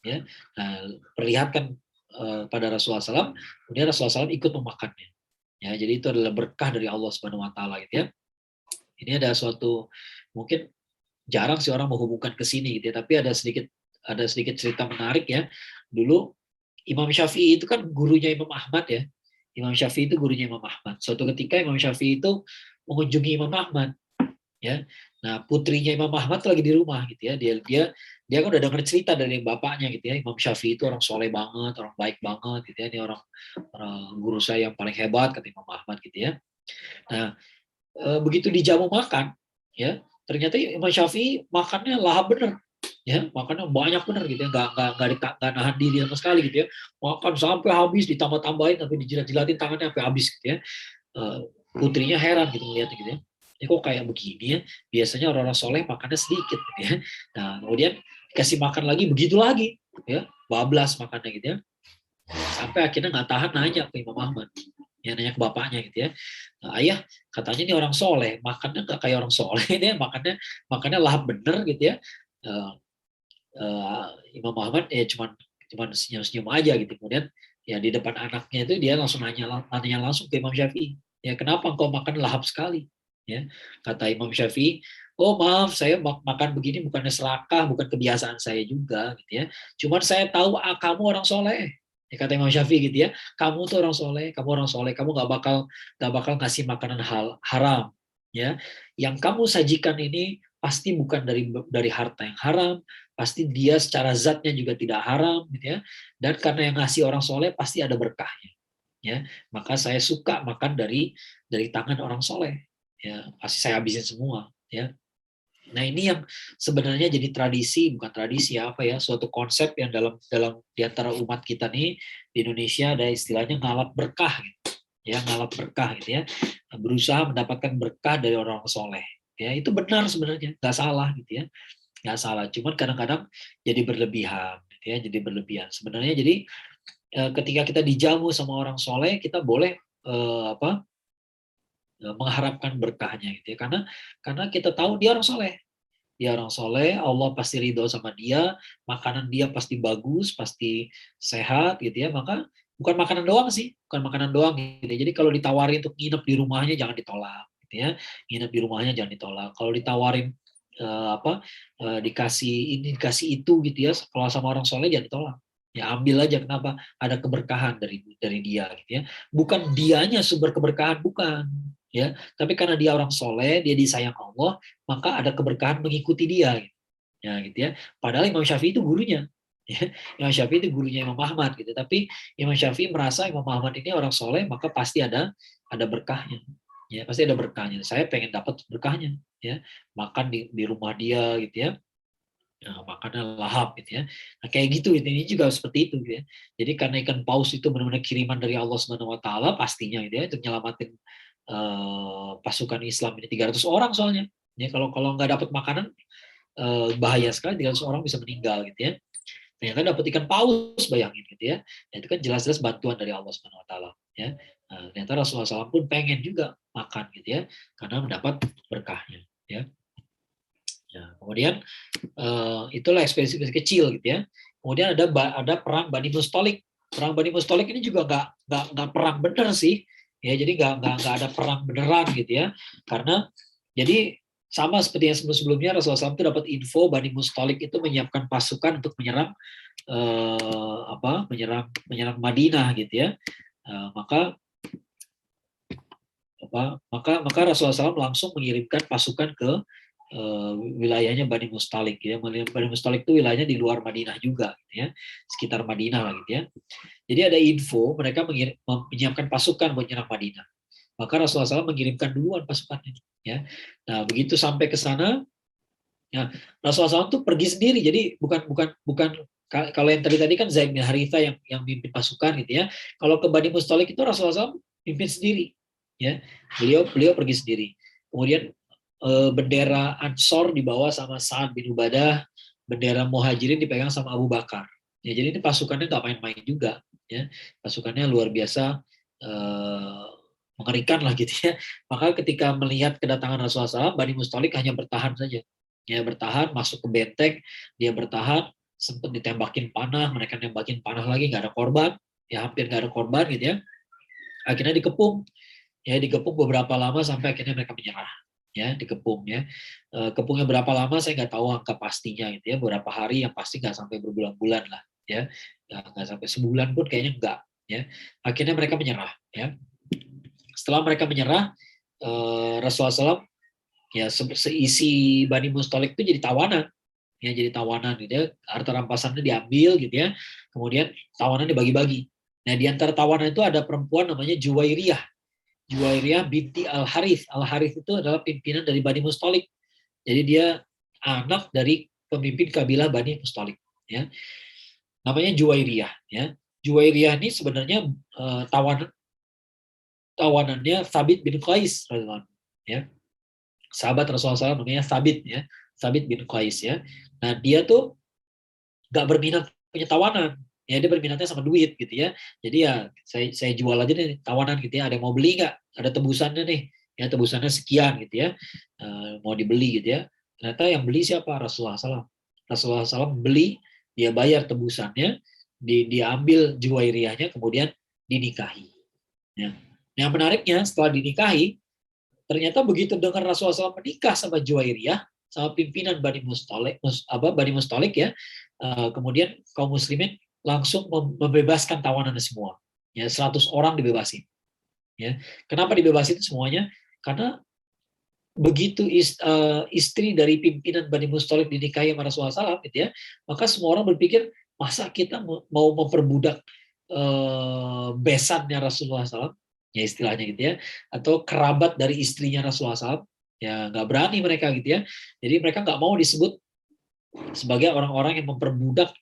ya. Nah, perlihatkan pada Rasulullah SAW, kemudian Rasulullah SAW ikut memakannya. Ya, jadi itu adalah berkah dari Allah Subhanahu Wa Taala, gitu ya. Ini ada suatu, mungkin jarang sih orang menghubungkan ke sini, gitu ya. Tapi ada sedikit cerita menarik, ya. Dulu Imam Syafi'i itu kan gurunya Imam Ahmad, ya. Imam Syafi'i itu gurunya Imam Ahmad. Suatu ketika Imam Syafi'i itu mengunjungi Imam Ahmad, ya. Nah, putrinya Imam Ahmad lagi di rumah, gitu ya. Dia kan udah dengar cerita dari bapaknya, gitu ya. Imam Syafi'i itu orang soleh banget, orang baik banget, gitu ya. Ini orang guru saya yang paling hebat, kata Imam Ahmad, gitu ya. Nah, begitu dijamu makan, ya, ternyata Imam Syafi'i makannya lahap bener, ya, makannya banyak bener, gitu ya, nggak nahan diri sama sekali, gitu ya, makan sampai habis, ditambah-tambahin, sampai dijilat-jilatin tangannya sampai habis, gitu ya. Putrinya heran gitu melihatnya, gitu ya. Ini kok kayak begini ya? Biasanya orang-orang soleh makannya sedikit, gitu ya. Nah, kemudian dikasih makan lagi, begitu lagi, ya, bablas makannya, gitu ya. Sampai akhirnya nggak tahan nanya ke Imam Ahmad, ya, nanya ke bapaknya, gitu ya. Nah, ayah, katanya ini orang soleh, makannya nggak kayak orang soleh, dia makannya lahap bener, gitu ya. Imam Ahmad ya cuman senyum-senyum aja, gitu. Kemudian ya di depan anaknya itu dia langsung nanya langsung ke Imam Syafi'i, ya, kenapa engkau makan lahap sekali, ya. Kata Imam Syafi'i, oh maaf, saya makan begini bukannya serakah, bukan kebiasaan saya juga, gitu ya. Cuman saya tahu kamu orang soleh. Ya, kata Imam Syafi'i, gitu ya, kamu tuh orang soleh, kamu nggak bakal ngasih makanan haram, ya. Yang kamu sajikan ini pasti bukan dari harta yang haram, pasti dia secara zatnya juga tidak haram, gitu ya. Dan karena yang ngasih orang soleh pasti ada berkahnya, ya. Maka saya suka makan dari tangan orang soleh, ya, pasti saya habisin semua, ya. Nah, ini yang sebenarnya jadi bukan tradisi, apa ya, suatu konsep yang dalam di antara umat kita nih di Indonesia ada istilahnya ngalap berkah, gitu. Ya, ngalap berkah, gitu ya, berusaha mendapatkan berkah dari orang soleh, ya. Itu benar sebenarnya, nggak salah, gitu ya, nggak salah. Cuman kadang-kadang jadi berlebihan, gitu ya, jadi berlebihan sebenarnya. Jadi ketika kita dijamu sama orang soleh, kita boleh mengharapkan berkahnya, gitu ya, karena kita tahu dia orang soleh. Dia orang soleh, Allah pasti ridho sama dia, makanan dia pasti bagus, pasti sehat, gitu ya. Maka bukan makanan doang sih, bukan makanan doang, gitu ya. Jadi kalau ditawarin untuk nginep di rumahnya jangan ditolak, gitu ya. Nginep di rumahnya jangan ditolak. Kalau ditawarin dikasih ini dikasih itu, gitu ya, kalau sama orang soleh jangan ditolak. Ya, ambil aja, kenapa? Ada keberkahan dari dia, gitu ya. Bukan dianya sumber keberkahan, bukan, ya, tapi karena dia orang soleh, dia disayang Allah, maka ada keberkahan mengikuti dia, gitu. Ya, gitu ya. Padahal Imam Syafi'i itu gurunya, ya. Imam Syafi'i itu gurunya Imam Ahmad, gitu. Tapi Imam Syafi'i merasa Imam Ahmad ini orang soleh, maka pasti ada berkahnya, ya, pasti ada berkahnya. Saya pengen dapat berkahnya, ya, makan di rumah dia, gitu ya. Nah, makannya lahap, gitu ya. Nah, kayak gitu, ini juga seperti itu, gitu ya. Jadi karena ikan paus itu benar-benar kiriman dari Allah Subhanahu Wa Taala, pastinya, gitu ya, untuk nyelamatin pasukan Islam ini 300 orang soalnya. Ya, kalau nggak dapat makanan, bahaya sekali, 300 orang bisa meninggal, gitu ya. Ternyata dapat ikan paus, bayangin, gitu ya. Nah, itu kan jelas-jelas bantuan dari Allah Subhanahu Wa Taala, ya. Nah, ternyata Rasulullah SAW pun pengen juga makan, gitu ya, karena mendapat berkahnya, ya. Nah, kemudian itulah ekspedisi kecil, gitu ya. Kemudian ada perang Bani Mustalik. Perang Bani Mustalik ini juga nggak perang bener sih, ya. Jadi nggak ada perang beneran, gitu ya. Karena jadi sama seperti yang sebelumnya Rasulullah SAW itu dapat info Bani Mustalik itu menyiapkan pasukan untuk menyerang menyerang Madinah, gitu ya. Maka Rasulullah SAW langsung mengirimkan pasukan ke wilayahnya Bani Mustalik, ya. Bani Mustalik itu wilayahnya di luar Madinah juga, gitu ya, sekitar Madinah lah, gitu ya. Jadi ada info mereka menyiapkan pasukan buat menyerang Madinah. Maka Rasulullah SAW mengirimkan duluan pasukannya, ya. Nah, begitu sampai ke sana, Ya, Rasulullah SAW tuh pergi sendiri, jadi bukan kalau yang tadi kan Zaid bin Haritha yang mimpin pasukan gitu ya. Kalau ke Bani Mustalik itu Rasulullah SAW pimpin sendiri, ya. Beliau pergi sendiri. Kemudian bendera Ansor dibawa sama Sa'ad bin Ubadah, bendera Muhajirin dipegang sama Abu Bakar. Ya, jadi ini pasukannya nggak main-main juga, ya. Pasukannya luar biasa mengerikan lah gitu ya. Maka ketika melihat kedatangan Rasulullah SAW, Bani Mustalik hanya bertahan saja. Ya bertahan, masuk ke benteng, dia bertahan, sempat ditembakin panah, mereka nembakin panah lagi, nggak ada korban, ya hampir nggak ada korban gitu ya. Akhirnya dikepung, ya dikepung beberapa lama sampai akhirnya mereka menyerah, ya dikepung ya. Kepungnya berapa lama saya nggak tahu angka pastinya gitu ya, beberapa hari yang pasti nggak sampai berbulan-bulan lah, ya nggak sampai sebulan pun kayaknya nggak, ya. Akhirnya mereka menyerah, ya. Setelah mereka menyerah, Rasulullah SAW ya seisi Bani Mustalik itu jadi tawanan, ya jadi tawanan gitu ya, harta rampasannya diambil gitu ya, kemudian tawanan dibagi-bagi. Nah di antara tawanan itu ada perempuan namanya Juwairiyah binti Al Harith. Al Harith itu adalah pimpinan dari Bani Mustalik, jadi dia anak dari pemimpin kabilah Bani Mustalik, ya namanya Juwairiyah, ya. Juwairiyah ini sebenarnya tawanannya Thabit bin Qais, ya. Sahabat Rasulullah SAW namanya Thabit, ya. Thabit bin Qais, ya. Nah dia tuh nggak berminat punya tawanan, ya dia berminatnya sama duit gitu ya. Jadi ya saya jual aja nih tawanan gitu ya. Ada yang mau beli nggak? Ada tebusannya nih, ya tebusannya sekian gitu ya. Mau dibeli gitu ya. Ternyata yang beli siapa? Rasulullah SAW. Rasulullah SAW beli, dia bayar tebusannya, diambil Juwairiyahnya, kemudian dinikahi. Ya. Yang menariknya setelah dinikahi, ternyata begitu dengar Rasulullah SAW menikah sama Juwairiyah, sama pimpinan Bani Mustalik ya, kemudian kaum muslimin langsung membebaskan tawanannya semua. Ya, 100 orang dibebasin. Ya. Kenapa dibebasin semuanya? Karena begitu istri dari pimpinan Bani Mustalik dinikahi sama Rasulullah SAW, gitu ya, maka semua orang berpikir, masa kita mau memperbudak besannya Rasulullah SAW, ya istilahnya gitu ya, atau kerabat dari istrinya Rasulullah SAW, ya nggak berani mereka gitu ya. Jadi mereka nggak mau disebut sebagai orang-orang yang memperbudak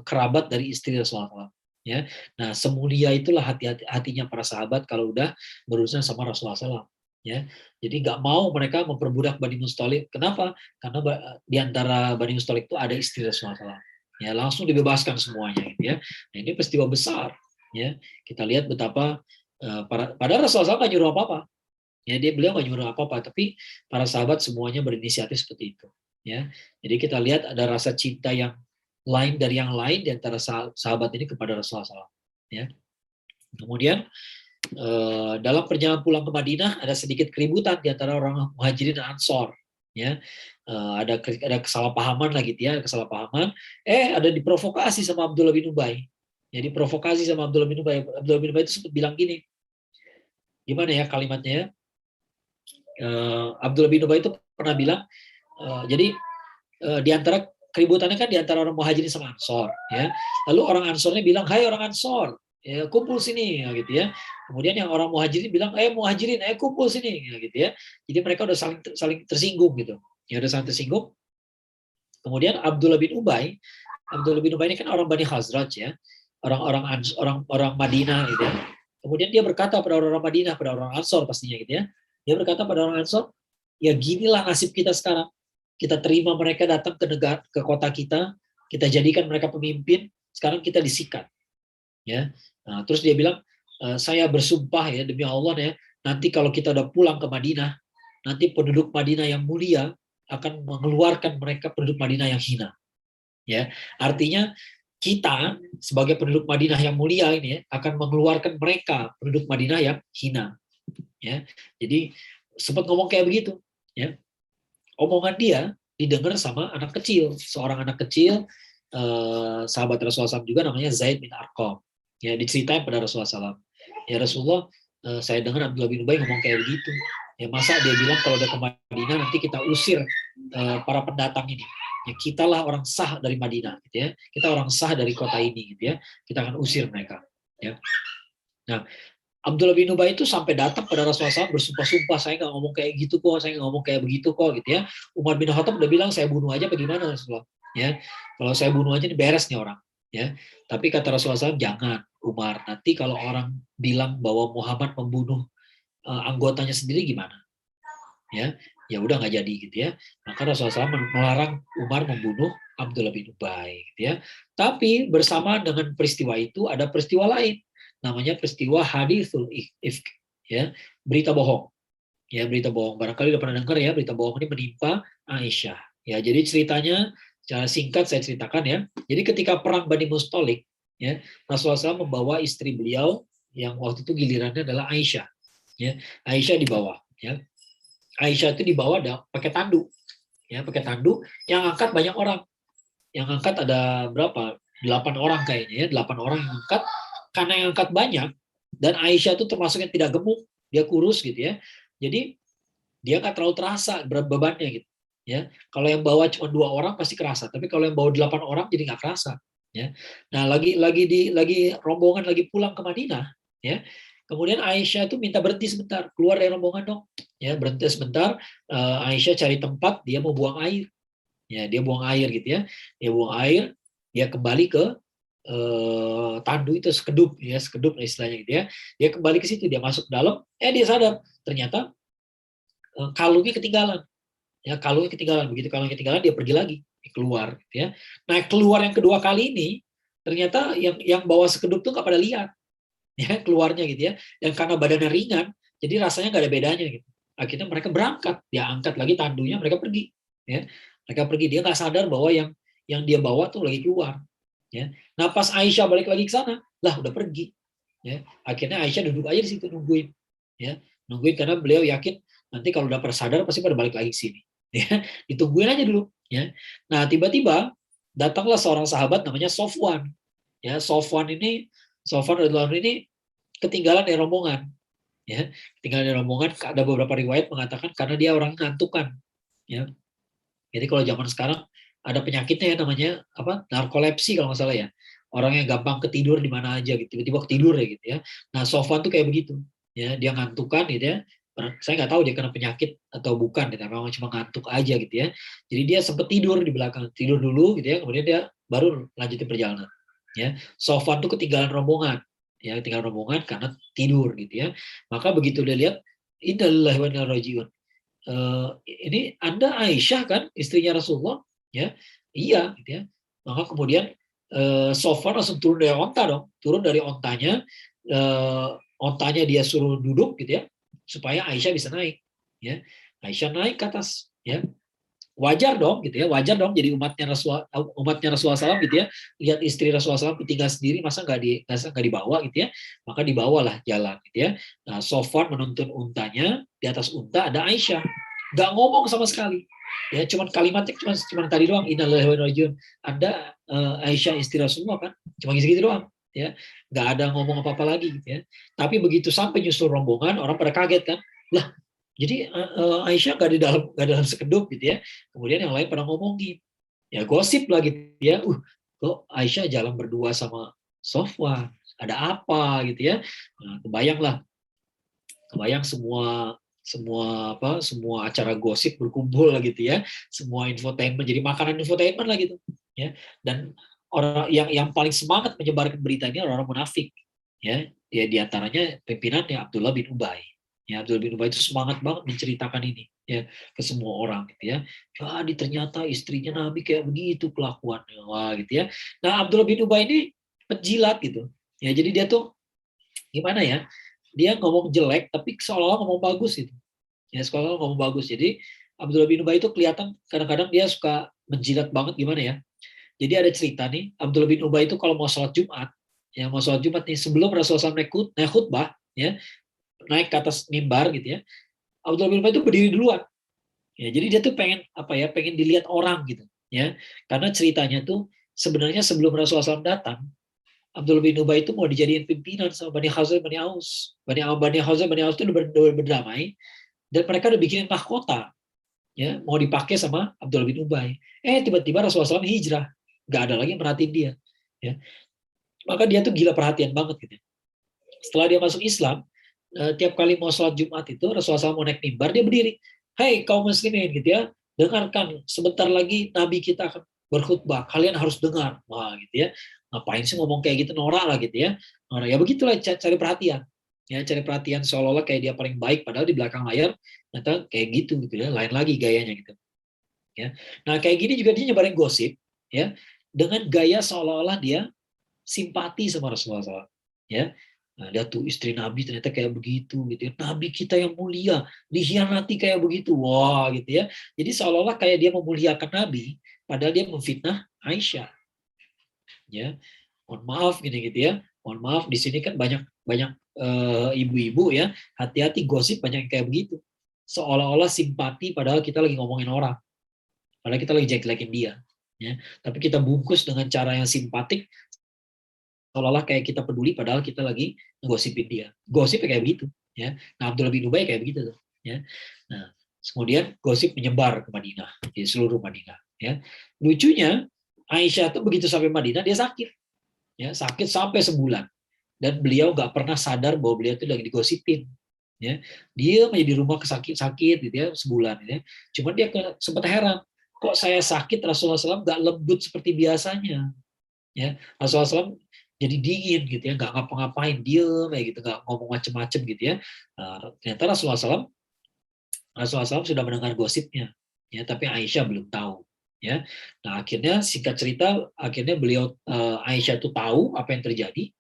kerabat dari istri Rasulullah SAW. Ya, nah semulia itulah hatinya para sahabat kalau udah berurusan sama Rasulullah SAW. Ya, jadi nggak mau mereka memperbudak Bani Mustalik. Kenapa? Karena di antara Bani Mustalik itu ada istri Rasulullah SAW. Ya, langsung dibebaskan semuanya, gitu ya. Nah, ini peristiwa besar. Ya, kita lihat betapa padahal Rasulullah SAW nggak nyuruh apa-apa. Ya, beliau nggak nyuruh apa-apa, tapi para sahabat semuanya berinisiatif seperti itu. Ya, jadi kita lihat ada rasa cinta yang lain dari yang lain di antara sahabat ini kepada Rasulullah SAW. Ya, kemudian dalam perjalanan pulang ke Madinah ada sedikit keributan di antara orang Muhajirin dan Ansor. Ya, ada kesalahpahaman lagi, gitu ya, kesalahpahaman. Ada diprovokasi sama Abdullah bin Ubay. Jadi provokasi sama Abdullah bin Ubay. Abdullah bin Ubay itu sempat bilang gini, gimana ya kalimatnya ya? Abdullah bin Ubay itu pernah bilang, jadi di antara keributannya kan di antara orang Muhajirin sama Ansor, ya. Lalu orang Ansornya bilang, hai orang Ansor, ya, kumpul sini, ya, gitu ya. Kemudian yang orang Muhajirin bilang, Muhajirin, kumpul sini, ya, gitu ya. Jadi mereka udah saling tersinggung gitu, ya udah saling tersinggung. Kemudian Abdullah bin Ubay ini kan orang Bani Khazraj, ya, orang Madinah gitu ya. Kemudian dia berkata pada orang Madinah, pada orang Ansor pastinya gitu ya. Dia berkata pada orang Ansor, ya ginilah nasib kita sekarang. Kita terima mereka datang ke kota kita jadikan mereka pemimpin, sekarang kita disikat. Ya. Nah, terus dia bilang, saya bersumpah ya demi Allah ya, nanti kalau kita udah pulang ke Madinah, nanti penduduk Madinah yang mulia akan mengeluarkan mereka penduduk Madinah yang hina. Ya, artinya kita sebagai penduduk Madinah yang mulia ini ya, akan mengeluarkan mereka penduduk Madinah yang hina. Ya, jadi sempat ngomong kayak begitu. Ya, omongan dia didengar sama anak kecil, seorang anak kecil sahabat Rasulullah SAW juga namanya Zaid bin Arqam. Ya, diceritain pada Rasulullah SAW. Ya Rasulullah, saya dengar Abdullah bin Ubay ngomong kayak begitu. Ya masa dia bilang kalau udah ke Madinah nanti kita usir para pendatang ini. Ya kitalah orang sah dari Madinah, gitu ya. Kita orang sah dari kota ini, gitu ya. Kita akan usir mereka. Ya. Nah, Abdullah bin Ubay itu sampai datang pada Rasulullah SAW bersumpah-sumpah, saya nggak ngomong kayak gitu kok, saya nggak ngomong kayak begitu kok, gitu ya. Umar bin Khattab udah bilang, saya bunuh aja bagaimana Rasulullah, ya. Kalau saya bunuh aja, ini beres nih orang, ya. Tapi kata Rasulullah SAW, jangan Umar, nanti kalau orang bilang bahwa Muhammad membunuh anggotanya sendiri gimana, ya. Ya udah nggak jadi gitu ya. Maka Rasulullah SAW melarang Umar membunuh Abdullah bin Ubay, gitu ya. Tapi bersama dengan peristiwa itu ada peristiwa lain, namanya peristiwa haditsul ifk, ya, berita bohong. Ya, berita bohong. Barangkali udah pernah dengar ya, berita bohong ini menimpa Aisyah. Ya, jadi ceritanya secara singkat saya ceritakan ya. Jadi ketika perang Bani Mustalik, ya, Rasulullah SAW membawa istri beliau yang waktu itu gilirannya adalah Aisyah. Ya, Aisyah dibawa. Ya, Aisyah itu dibawa pakai tandu. Ya, pakai tandu yang angkat banyak orang. Yang angkat ada berapa? 8 orang kayaknya ya, 8 orang yang angkat. Karena yang angkat banyak, dan Aisyah itu termasuk yang tidak gemuk, dia kurus gitu ya. Jadi dia nggak terlalu terasa berat bebannya gitu. Ya, kalau yang bawa cuma 2 orang pasti kerasa, tapi kalau yang bawa 8 orang jadi nggak kerasa. Ya, nah lagi rombongan lagi pulang ke Madinah, ya. Kemudian Aisyah itu minta berhenti sebentar, keluar dari rombongan dong. Ya, berhenti sebentar. Aisyah cari tempat, dia mau buang air. Ya, dia buang air gitu ya. Dia buang air, dia kembali ke tandu itu, sekedup ya, sekedup istilahnya gitu ya. Dia kembali ke situ, dia masuk ke dalam, dia sadar ternyata kalungnya ketinggalan. Ya, kalungnya ketinggalan. Begitu kalungnya ketinggalan, dia pergi lagi, keluar gitu ya. Nah, keluar yang kedua kali ini ternyata yang bawa sekedup tuh nggak pada lihat. Ya, keluarnya gitu ya. Dan karena badannya ringan, jadi rasanya nggak ada bedanya gitu. Akhirnya mereka berangkat, dia angkat lagi tandunya, mereka pergi. Ya, mereka pergi, dia nggak sadar bahwa yang dia bawa tuh lagi keluar. Ya. Nah, pas Aisyah balik lagi ke sana, lah udah pergi. Ya. Akhirnya Aisyah duduk aja di situ nungguin. Ya. Nungguin karena beliau yakin nanti kalau udah sadar pasti pada balik lagi ke sini. Ya. Ditungguin aja dulu. Ya. Nah, tiba-tiba datanglah seorang sahabat namanya Sofwan. Ya, Sofwan ini ketinggalan dari rombongan. Ya. Ketinggalan dari rombongan, ada beberapa riwayat mengatakan karena dia orang ngantukan. Ya. Jadi kalau zaman sekarang ada penyakitnya ya, namanya narkolepsi kalau nggak salah ya, orang yang gampang ketidur di mana aja gitu, tiba-tiba ketidur ya gitu ya. Nah, Sofwan tuh kayak begitu ya, dia ngantukan gitu ya. Saya nggak tahu dia kena penyakit atau bukan, gitu. Memang cuma ngantuk aja gitu ya. Jadi dia sempat tidur di belakang, tidur dulu gitu ya, kemudian dia baru lanjutin perjalanan. Ya, Sofwan tuh ketinggalan rombongan, ya, ketinggalan rombongan karena tidur gitu ya. Maka begitu dia lihat, innalillahi wa inna ilaihi raji'un. Ini Anda Aisyah kan, istrinya Rasulullah? Ya, iya gitu ya. Maka kemudian Sofwan langsung turun dari onta dong, turun dari ontanya, ontanya dia suruh duduk gitu ya, supaya Aisyah bisa naik. Ya, Aisyah naik ke atas. Ya, wajar dong gitu ya, wajar dong jadi umatnya Rasulullah SAW gitu ya, lihat istri Rasulullah SAW tinggal sendiri, masa nggak dibawa gitu ya, maka dibawalah jalan gitu ya. Nah, Sofwan menuntun untanya, di atas unta ada Aisyah, nggak ngomong sama sekali. Ya, cuman kalimatnya cuma tadi doang, innalillahi wa inna ilaihi raji'un. Anda Aisyah istri Rasulullah kan, cuma gitu doang, ya, nggak ada ngomong apa-apa lagi gitu ya. Tapi begitu sampai nyusul rombongan, orang pada kaget kan, lah, jadi Aisyah nggak dalam sekedup gitu ya. Kemudian yang lain pada ngomongin, ya gosip lah gitu ya. Kok Aisyah jalan berdua sama Sofwan, ada apa gitu ya. Nah, kebayang semua acara gosip berkumpul lah gitu ya, semua infotainment jadi makanan infotainment lah gitu ya. Dan orang yang paling semangat menyebarkan berita ini orang-orang munafik ya, diantaranya pimpinannya Abdullah bin Ubay. Ya, Abdullah bin Ubay itu semangat banget menceritakan ini ya ke semua orang gitu ya. Jadi ternyata istrinya Nabi kayak begitu kelakuannya, wah gitu ya. Nah, Abdullah bin Ubay ini penjilat gitu ya, jadi dia tuh gimana ya, dia ngomong jelek tapi seolah-olah ngomong bagus gitu. Ya, seolah-olah ngomong bagus. Jadi Abdullah bin Ubay itu kelihatan kadang-kadang dia suka menjilat banget gimana ya. Jadi ada cerita nih, Abdullah bin Ubay itu kalau mau sholat Jumat, ya mau sholat Jumat nih, sebelum Rasulullah SAW naik khutbah, ya, naik ke atas mimbar gitu ya, Abdullah bin Ubay itu berdiri duluan. Ya, jadi dia tuh pengen dilihat orang gitu, ya. Karena ceritanya tuh sebenarnya sebelum Rasulullah SAW datang, Abdullah bin Ubay itu mau dijadiin pimpinan sama Bani Khazraj, Bani Aus. Bani Khazraj, Bani Aus itu udah berdamai, dan mereka udah bikinin mahkota, ya, mau dipakai sama Abdullah bin Ubay. Tiba-tiba Rasulullah SAW hijrah, nggak ada lagi yang perhatiin dia. Ya. Maka dia tuh gila perhatian banget gitu. Setelah dia masuk Islam, tiap kali mau sholat Jumat itu Rasulullah SAW mau naik mimbar dia berdiri, "Hei kaum muslimin," gitu ya, "dengarkan, sebentar lagi Nabi kita akan berkhutbah, kalian harus dengar." Wah gitu ya, ngapain sih ngomong kayak gitu, norak lah gitu ya. Norak. Ya begitulah cari perhatian. Ya, cari perhatian seolah-olah kayak dia paling baik, padahal di belakang layar ternyata kayak gitu ya, lain lagi gayanya gitu. Ya. Nah kayak gini juga dia nyebarin gosip ya dengan gaya seolah-olah dia simpati sama Rasulullah SAW. Ya, nah, dia tuh istri Nabi ternyata kayak begitu gitu ya. Nabi kita yang mulia dikhianati kayak begitu, wah gitu ya. Jadi seolah-olah kayak dia memuliakan Nabi, padahal dia memfitnah Aisyah. Ya, mohon maaf gini gitu ya. Mohon maaf di sini kan banyak banyak ibu-ibu ya. Hati-hati gosip banyak yang kayak begitu. Seolah-olah simpati padahal kita lagi ngomongin orang. Padahal kita lagi jelek-jelekin dia. Ya. Tapi kita bungkus dengan cara yang simpatik, seolah-olah kayak kita peduli padahal kita lagi ngegosipin dia. Gosip kayak begitu. Ya. Nah Abdullah bin Ubay kayak begitu tuh. Ya. Nah kemudian gosip menyebar ke Madinah, di seluruh Madinah. Ya. Lucunya Aisyah tuh begitu sampai Madinah dia sakit. Ya, sakit sampai sebulan. Dan beliau nggak pernah sadar bahwa beliau itu lagi digosipin. Ya. Dia aja di rumah sakit gitu ya sebulan. Ya. Cuma dia sempat heran, kok saya sakit Rasulullah SAW nggak lembut seperti biasanya. Ya, Rasulullah SAW jadi dingin gitu ya, nggak ngapa-ngapain, diem kayak gitu, nggak ngomong macem-macem gitu ya. Nah, ternyata Rasulullah SAW sudah mendengar gosipnya, ya, tapi Aisyah belum tahu. Ya, nah akhirnya singkat cerita, akhirnya Aisyah itu tahu apa yang terjadi.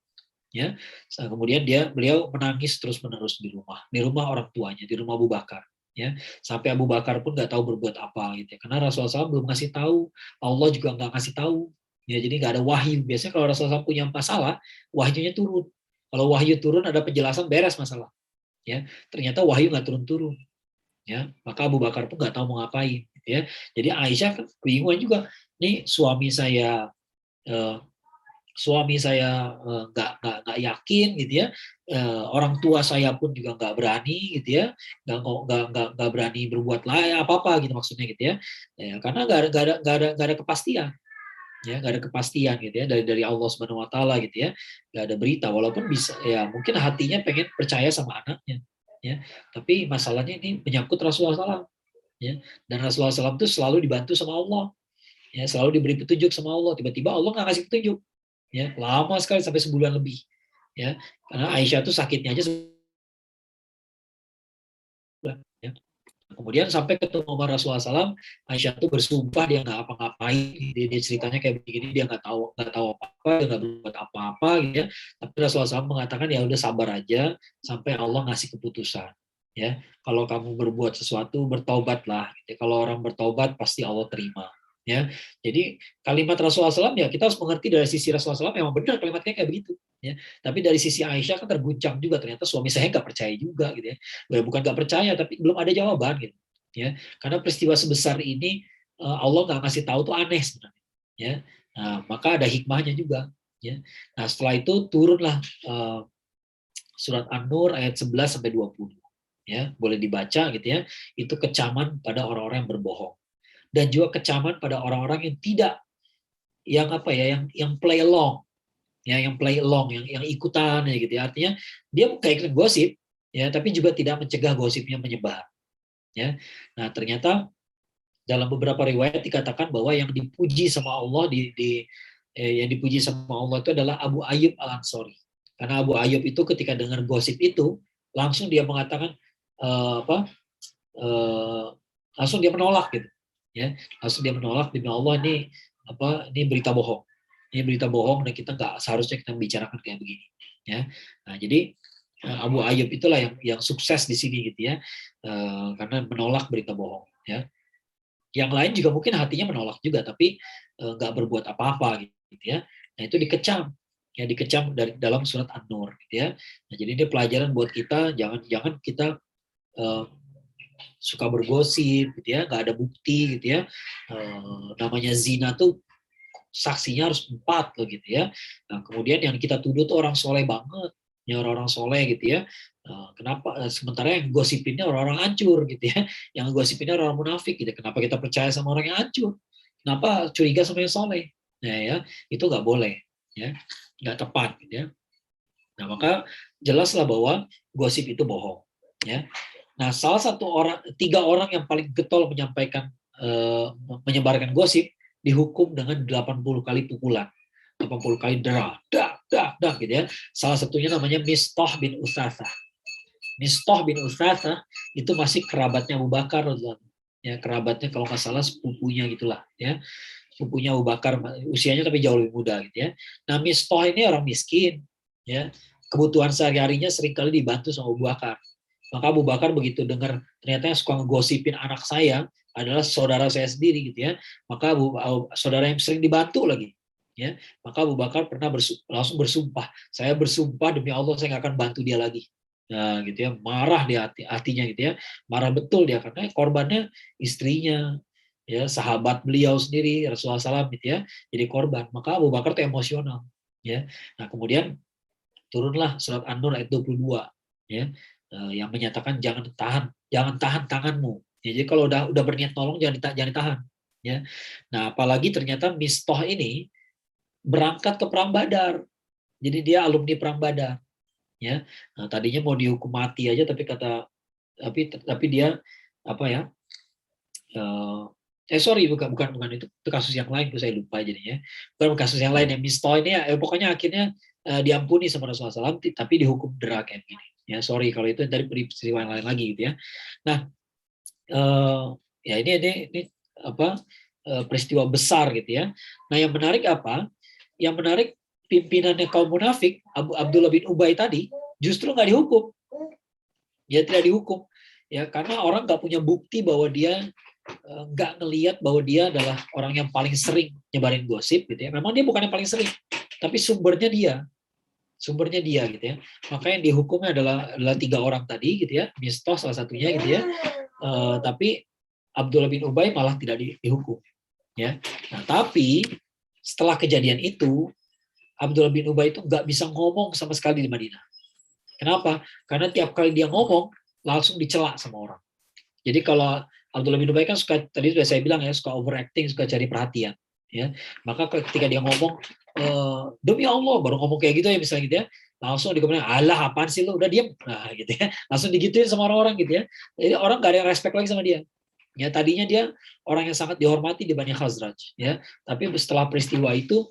Ya, kemudian beliau menangis terus-menerus di rumah orang tuanya, di rumah Abu Bakar. Ya, sampai Abu Bakar pun nggak tahu berbuat apa gitu ya. Karena Rasulullah SAW belum ngasih tahu, Allah juga nggak ngasih tahu. Ya, jadi nggak ada wahyu. Biasanya kalau Rasulullah SAW punya masalah, wahyunya turun. Kalau wahyu turun ada penjelasan, beres masalah. Ya, ternyata wahyu nggak turun-turun. Ya, maka Abu Bakar pun nggak tahu mau ngapain. Gitu ya, jadi Aisyah kan bingung juga. Nih eh, suami saya nggak yakin gitu ya, orang tua saya pun juga nggak berani gitu ya, nggak berani berbuat lain apa apa gitu maksudnya gitu ya, karena nggak ada kepastian, ya nggak ada kepastian gitu ya dari Allah Subhanahu Wa Taala gitu ya, nggak ada berita walaupun bisa ya mungkin hatinya pengen percaya sama anaknya, ya tapi masalahnya ini menyangkut Rasulullah SAW, ya, dan Rasulullah SAW itu selalu dibantu sama Allah, ya selalu diberi petunjuk sama Allah, tiba-tiba Allah nggak kasih petunjuk. Ya, lama sekali sampai sebulan lebih. Ya, karena Aisyah tuh sakitnya aja sebulan. Ya. Kemudian sampai ketemu sama Rasulullah SAW, Aisyah tuh bersumpah dia nggak apa-ngapain. Dia ceritanya kayak begini, dia nggak tahu apa-apa, dia nggak berbuat apa-apa, gitu ya. Tapi Rasulullah SAW mengatakan ya udah sabar aja sampai Allah ngasih keputusan. Ya, kalau kamu berbuat sesuatu bertobatlah. Gitu. Kalau orang bertobat pasti Allah terima. Ya, jadi kalimat Rasulullah SAW ya kita harus mengerti dari sisi Rasulullah SAW memang benar kalimatnya kayak begitu. Ya, tapi dari sisi Aisyah kan terguncang juga, ternyata suami saya nggak percaya juga gitu ya. Bukan nggak percaya tapi belum ada jawaban gitu. Ya, karena peristiwa sebesar ini Allah nggak ngasih tahu tuh aneh sebenarnya. Ya, nah, maka ada hikmahnya juga. Ya, nah setelah itu turunlah surat An-Nur ayat 11 sampai 20. Ya, boleh dibaca gitu ya. Itu kecaman pada orang-orang yang berbohong. Dan juga kecaman pada orang-orang yang tidak, yang apa ya, yang play along, ya, yang play along, yang ikutan ya gitu ya. Artinya dia kayak ikut gosip, ya, tapi juga tidak mencegah gosipnya menyebar. Ya, nah ternyata dalam beberapa riwayat dikatakan bahwa yang dipuji sama Allah yang dipuji sama Allah itu adalah Abu Ayyub Al-Ansori. Karena Abu Ayyub itu ketika dengar gosip itu langsung dia mengatakan apa? Langsung dia menolak gitu. Ya, langsung dia menolak, demi Allah ini berita bohong. Ini berita bohong dan kita nggak seharusnya kita membicarakan kayak begini. Ya, nah jadi Abu Ayyub itulah yang sukses di sini gitu ya, karena menolak berita bohong. Ya, yang lain juga mungkin hatinya menolak juga, tapi nggak berbuat apa-apa gitu ya. Nah itu dikecam, ya dikecam dari dalam surat An-Nur gitu ya. Nah, jadi ini pelajaran buat kita, jangan kita suka bergosip gitu ya, nggak ada bukti gitu ya. Namanya zina tuh saksinya harus 4 loh gitu ya. Nah, kemudian yang kita tuduh tuh orang soleh banget, ya orang-orang soleh gitu ya. Kenapa sementara yang gosipinnya orang-orang hancur gitu ya, yang gosipinnya orang munafik gitu. Kenapa kita percaya sama orang yang hancur? Kenapa curiga sama yang soleh? Nah ya itu nggak boleh, ya nggak tepat gitu ya. Nah, maka jelaslah bahwa gosip itu bohong. Ya. Nah, salah satu orang, 3 orang yang paling getol menyampaikan, menyebarkan gosip dihukum dengan 80 kali pukulan, 80 kali dah, gitu ya. Salah satunya namanya Mistah bin Utsatsa. Mistah bin Utsatsa itu masih kerabatnya Abu Bakar, ya, kerabatnya kalau nggak salah sepupunya gitulah, ya, sepupunya Abu Bakar, usianya tapi jauh lebih muda gitu ya. Nah, Mistah ini orang miskin, ya, kebutuhan sehari-harinya seringkali dibantu sama Abu Bakar. Maka Abu Bakar begitu dengar ternyata yang suka ngegosipin anak saya adalah saudara saya sendiri gitu ya, maka saudara yang sering dibantu lagi, ya, maka Abu Bakar pernah langsung bersumpah, saya bersumpah demi Allah saya nggak akan bantu dia lagi. Nah, gitu ya, marah di hatinya gitu ya, marah betul dia karena korbannya istrinya, ya, sahabat beliau sendiri Rasulullah SAW gitu ya, jadi korban. Maka Abu Bakar tuh emosional, ya. Nah, kemudian turunlah surat An-Nur ayat 22, ya, yang menyatakan jangan tahan tanganmu. Ya, jadi kalau udah berniat tolong jangan ditahan, ya. Nah, apalagi ternyata Mistah ini berangkat ke perang Badar. Jadi dia alumni perang Badar, ya. Nah, tadinya mau dihukum mati aja tapi dia apa ya? Sorry, bukan itu kasus yang lain, saya lupa jadinya. Bukan kasus yang lain, yang Mistah ini pokoknya akhirnya diampuni sama Rasulullah SAW, tapi dihukum berat kayak gini. Ya, sorry kalau itu dari peristiwa yang lain lagi gitu ya. Nah, ya ini apa, peristiwa besar gitu ya. Nah, yang menarik apa? Yang menarik, pimpinannya kaum munafik, Abdullah bin Ubay tadi, justru nggak dihukum. Dia tidak dihukum, ya, karena orang nggak punya bukti bahwa dia nggak ngelihat bahwa dia adalah orang yang paling sering nyebarin gosip gitu ya. Memang dia bukan yang paling sering, tapi sumbernya dia gitu ya. Maka yang dihukumnya adalah 3 orang tadi gitu ya, Mistah salah satunya gitu ya. Tapi Abdullah bin Ubay malah tidak dihukum, ya. Nah, tapi setelah kejadian itu Abdullah bin Ubay itu nggak bisa ngomong sama sekali di Madinah. Kenapa? Karena tiap kali dia ngomong langsung dicela sama orang. Jadi kalau Abdullah bin Ubay kan suka, tadi sudah saya bilang ya, suka overacting, suka cari perhatian, ya. Maka ketika dia ngomong, demi Allah, baru ngomong kayak gitu ya misalnya gitu ya, langsung dikomen, alah apaan sih lo, udah diem, nah gitu ya, langsung digituin sama orang-orang gitu ya. Jadi orang gak ada yang respect lagi sama dia. Ya, tadinya dia orang yang sangat dihormati di Bani Khazraj, ya. Tapi setelah peristiwa itu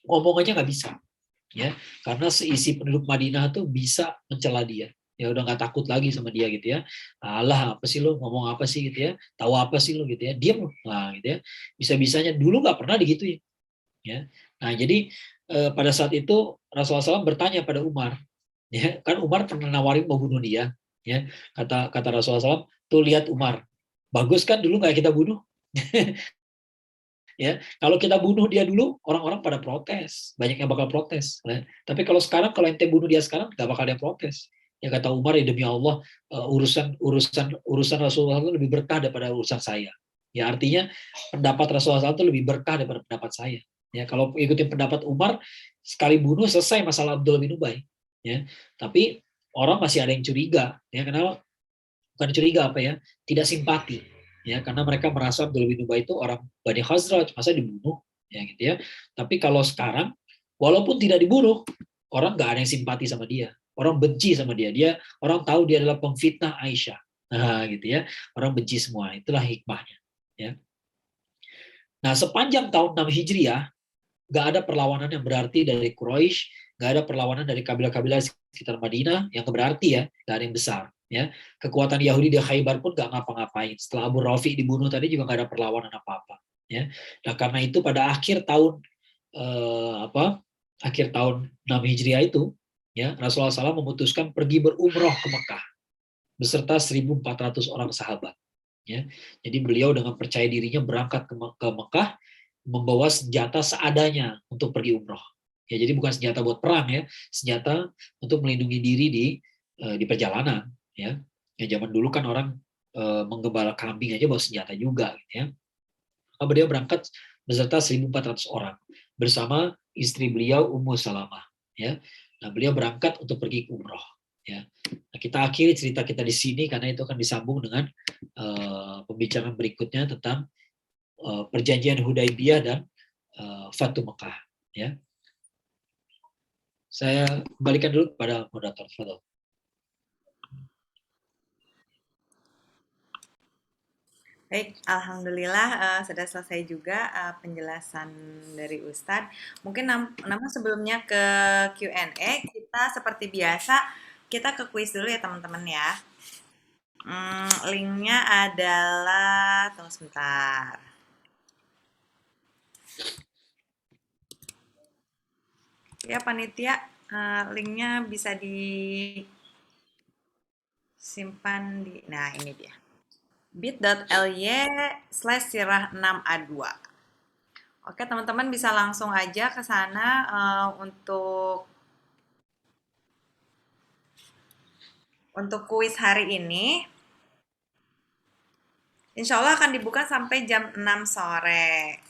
ngomong aja nggak bisa, ya, karena seisi penduduk Madinah tuh bisa mencela dia. Ya udah nggak takut lagi sama dia gitu ya. Alah apa sih lo, ngomong apa sih gitu ya, tahu apa sih lo gitu ya, diam lah gitu ya. Bisa-bisanya dulu nggak pernah digituin, ya. Nah, jadi pada saat itu Rasulullah SAW bertanya pada Umar, ya kan, Umar pernah nawarin mau bunuh dia, ya. Kata Rasulullah SAW, tuh lihat Umar, bagus kan dulu nggak kita bunuh. Ya, kalau kita bunuh dia dulu, orang-orang pada protes, banyak yang bakal protes, ya. Tapi kalau sekarang, kalau ente bunuh dia sekarang, nggak bakal ada protes. Ya kata Umar, ya demi Allah, urusan Rasulullah itu lebih berkah daripada urusan saya. Ya, artinya pendapat Rasulullah itu lebih berkah daripada pendapat saya. Ya, kalau ikutin pendapat Umar, sekali bunuh selesai masalah Abdullah bin Ubay. Ya, tapi orang masih ada yang curiga. Ya, kenapa? Bukan curiga apa ya? Tidak simpati. Ya, karena mereka merasa Abdullah bin Ubay itu orang Bani Khazraj, masa dibunuh, ya gitu ya. Tapi kalau sekarang, walaupun tidak dibunuh, orang nggak ada yang simpati sama dia, orang benci sama dia, orang tahu dia adalah pemfitnah Aisyah, nah gitu ya, orang benci semua, itulah hikmahnya, ya. Nah, sepanjang tahun 6 Hijriah, nggak ada perlawanan yang berarti dari Quraisy, nggak ada perlawanan dari kabilah-kabilah sekitar Madinah yang berarti, ya, nggak ada yang besar. Ya, kekuatan Yahudi di Khaybar pun nggak ngapa-ngapain. Setelah Abu Rafi dibunuh tadi juga nggak ada perlawanan apa-apa. Ya, nah karena itu pada akhir tahun akhir tahun 6 Hijriah itu, ya, Rasulullah SAW memutuskan pergi berumroh ke Mekah beserta 1.400 orang sahabat. Ya, jadi beliau dengan percaya dirinya berangkat ke Mekah membawa senjata seadanya untuk pergi umroh. Ya, jadi bukan senjata buat perang, ya, senjata untuk melindungi diri di perjalanan. Ya, zaman dulu kan orang menggembala kambing aja bawa senjata juga, gitu ya. Maka beliau berangkat beserta 1.400 orang bersama istri beliau Ummu Salamah. Ya, nah beliau berangkat untuk pergi umroh. Ya, nah, kita akhiri cerita kita di sini karena itu akan disambung dengan pembicaraan berikutnya tentang perjanjian Hudaibiyah dan Fatu Mekah. Ya. Saya kembalikan dulu kepada moderator. Fadhol.
Baik, alhamdulillah sudah selesai juga penjelasan dari Ustadz. Mungkin namun sebelumnya ke Q&A, kita seperti biasa kita ke kuis dulu ya teman-teman ya. Linknya adalah, tunggu sebentar. Ya panitia, linknya bisa disimpan di, nah ini dia. bit.ly/sirah6a2. Oke, teman-teman bisa langsung aja ke sana untuk kuis hari ini. Insya Allah akan dibuka sampai jam 6 sore.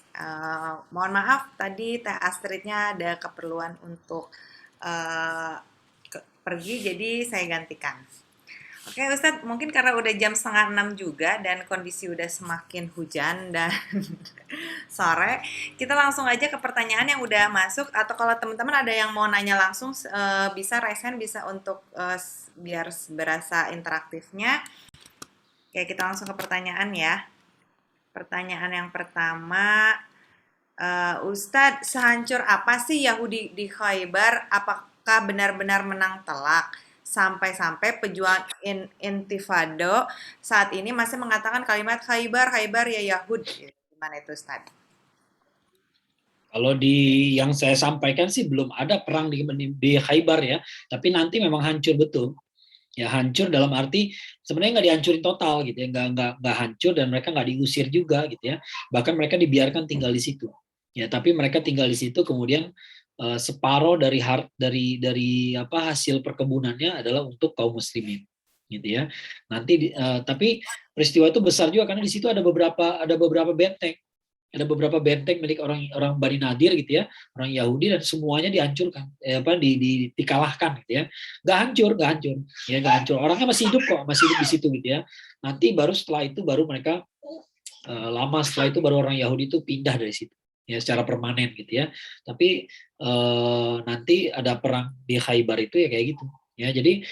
Mohon maaf, tadi Teh Astridnya ada keperluan untuk pergi, jadi saya gantikan. Oke Ustadz, mungkin karena udah jam 5:30 juga dan kondisi udah semakin hujan dan sore, kita langsung aja ke pertanyaan yang udah masuk. Atau kalau teman-teman ada yang mau nanya langsung, bisa raise hand, bisa untuk biar berasa interaktifnya. Oke, kita langsung ke pertanyaan ya. Pertanyaan yang pertama, Ustadz, sehancur apa sih Yahudi di Khaybar? Apakah benar-benar menang telak? Sampai-sampai pejuang Intifado saat ini masih mengatakan kalimat Khaybar, Khaybar ya Yahud. Gimana itu Ustadz?
Kalau yang saya sampaikan sih belum ada perang di Khaybar ya, tapi nanti memang hancur betul. Ya hancur dalam arti sebenarnya nggak dihancurin total gitu ya, nggak hancur dan mereka nggak diusir juga gitu ya, bahkan mereka dibiarkan tinggal di situ ya, tapi mereka tinggal di situ kemudian separuh dari hasil perkebunannya adalah untuk kaum muslimin gitu ya. Nanti tapi peristiwa itu besar juga karena di situ ada beberapa benteng. Ada beberapa benteng milik orang Bani Nadir gitu ya, orang Yahudi, dan semuanya dihancurkan, dikalahkan gitu ya. Nggak hancur ya, nggak hancur. Orangnya masih hidup kok, masih hidup di situ gitu ya. Nanti baru setelah itu baru mereka lama setelah itu baru orang Yahudi itu pindah dari situ ya secara permanen gitu ya. Tapi nanti ada perang di Khaybar itu ya kayak gitu ya. Jadi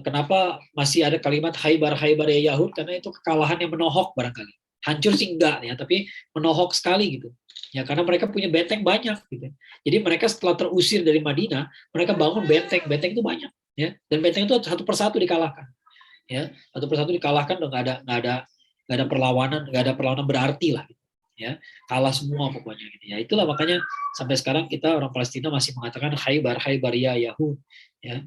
kenapa masih ada kalimat Khaybar ya Yahud, karena itu kekalahan yang menohok barangkali. Hancur sih enggak ya, tapi menohok sekali gitu ya, karena mereka punya benteng banyak gitu. Jadi mereka setelah terusir dari Madinah, mereka bangun benteng itu banyak ya, dan benteng itu satu persatu dikalahkan ya, satu persatu dikalahkan, nggak ada perlawanan berarti lah gitu, ya, kalah semua pokoknya gitu ya. Itulah makanya sampai sekarang kita orang Palestina masih mengatakan Khaybar ya Yahud ya,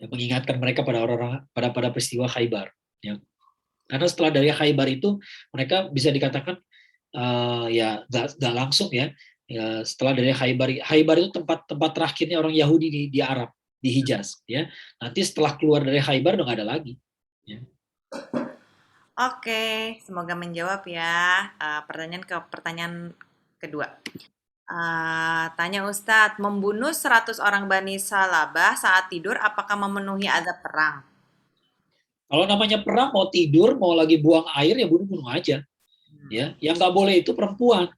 mengingatkan mereka pada peristiwa Khaybar ya. Karena setelah dari Khaybar itu mereka bisa dikatakan ya nggak langsung ya. Setelah dari Khaybar itu tempat terakhirnya orang Yahudi di Arab, di Hijaz ya. Nanti setelah keluar dari Khaybar udah nggak ada lagi ya.
Oke, semoga menjawab ya. Pertanyaan kedua. Tanya Ustadz, membunuh 100 orang Bani Salabah saat tidur apakah memenuhi azab perang?
Kalau namanya perang, mau tidur, mau lagi buang air, ya bunuh aja. Ya, yang nggak boleh itu perempuan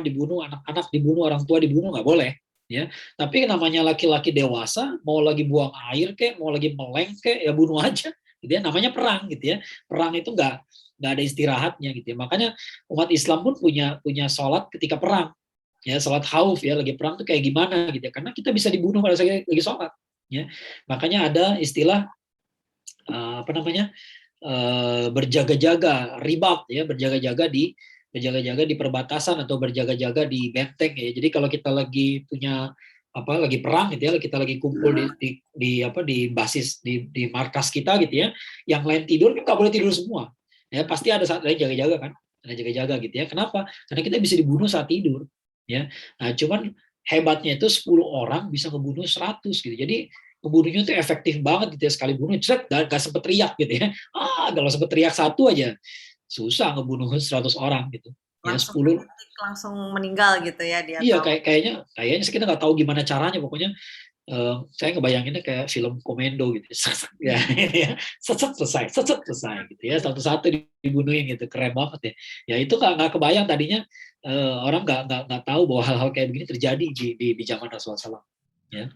dibunuh, anak-anak dibunuh, orang tua dibunuh, nggak boleh. Ya, tapi namanya laki-laki dewasa, mau lagi buang air kek, mau lagi meleng kek, ya bunuh aja. Gitu ya, namanya perang gitu ya. Perang itu nggak ada istirahatnya gitu ya. Makanya umat Islam pun punya sholat ketika perang. Ya, sholat khauf ya, lagi perang tuh kayak gimana gitu ya. Karena kita bisa dibunuh pada saat lagi sholat. Ya, makanya ada istilah berjaga-jaga, ribat ya, berjaga-jaga di perbatasan atau berjaga-jaga di benteng ya. Jadi kalau kita lagi lagi perang gitu ya, kita lagi kumpul di basis di markas kita gitu ya, yang lain tidur kan nggak boleh tidur semua ya, pasti ada saat lain jaga-jaga kan, ada jaga-jaga gitu ya. Kenapa? Karena kita bisa dibunuh saat tidur ya. Nah cuman hebatnya itu 10 orang bisa ngebunuh 100 gitu. Jadi pembunuhnya tuh efektif banget gitu ya, sekali bunuh gak sempet teriak gitu ya. Kalau sempet teriak satu aja susah ngebunuh 100 orang gitu ya. 10
langsung meninggal gitu ya dia.
Iya, kayaknya sih kita nggak tahu gimana caranya, pokoknya saya ngebayanginnya kayak film komando gitu ya, selesai gitu ya, satu-satu dibunuhin gitu, keren banget ya. Ya itu nggak kebayang tadinya, orang nggak tahu bahwa hal-hal kayak begini terjadi di zaman Rasulullah SAW. Ya.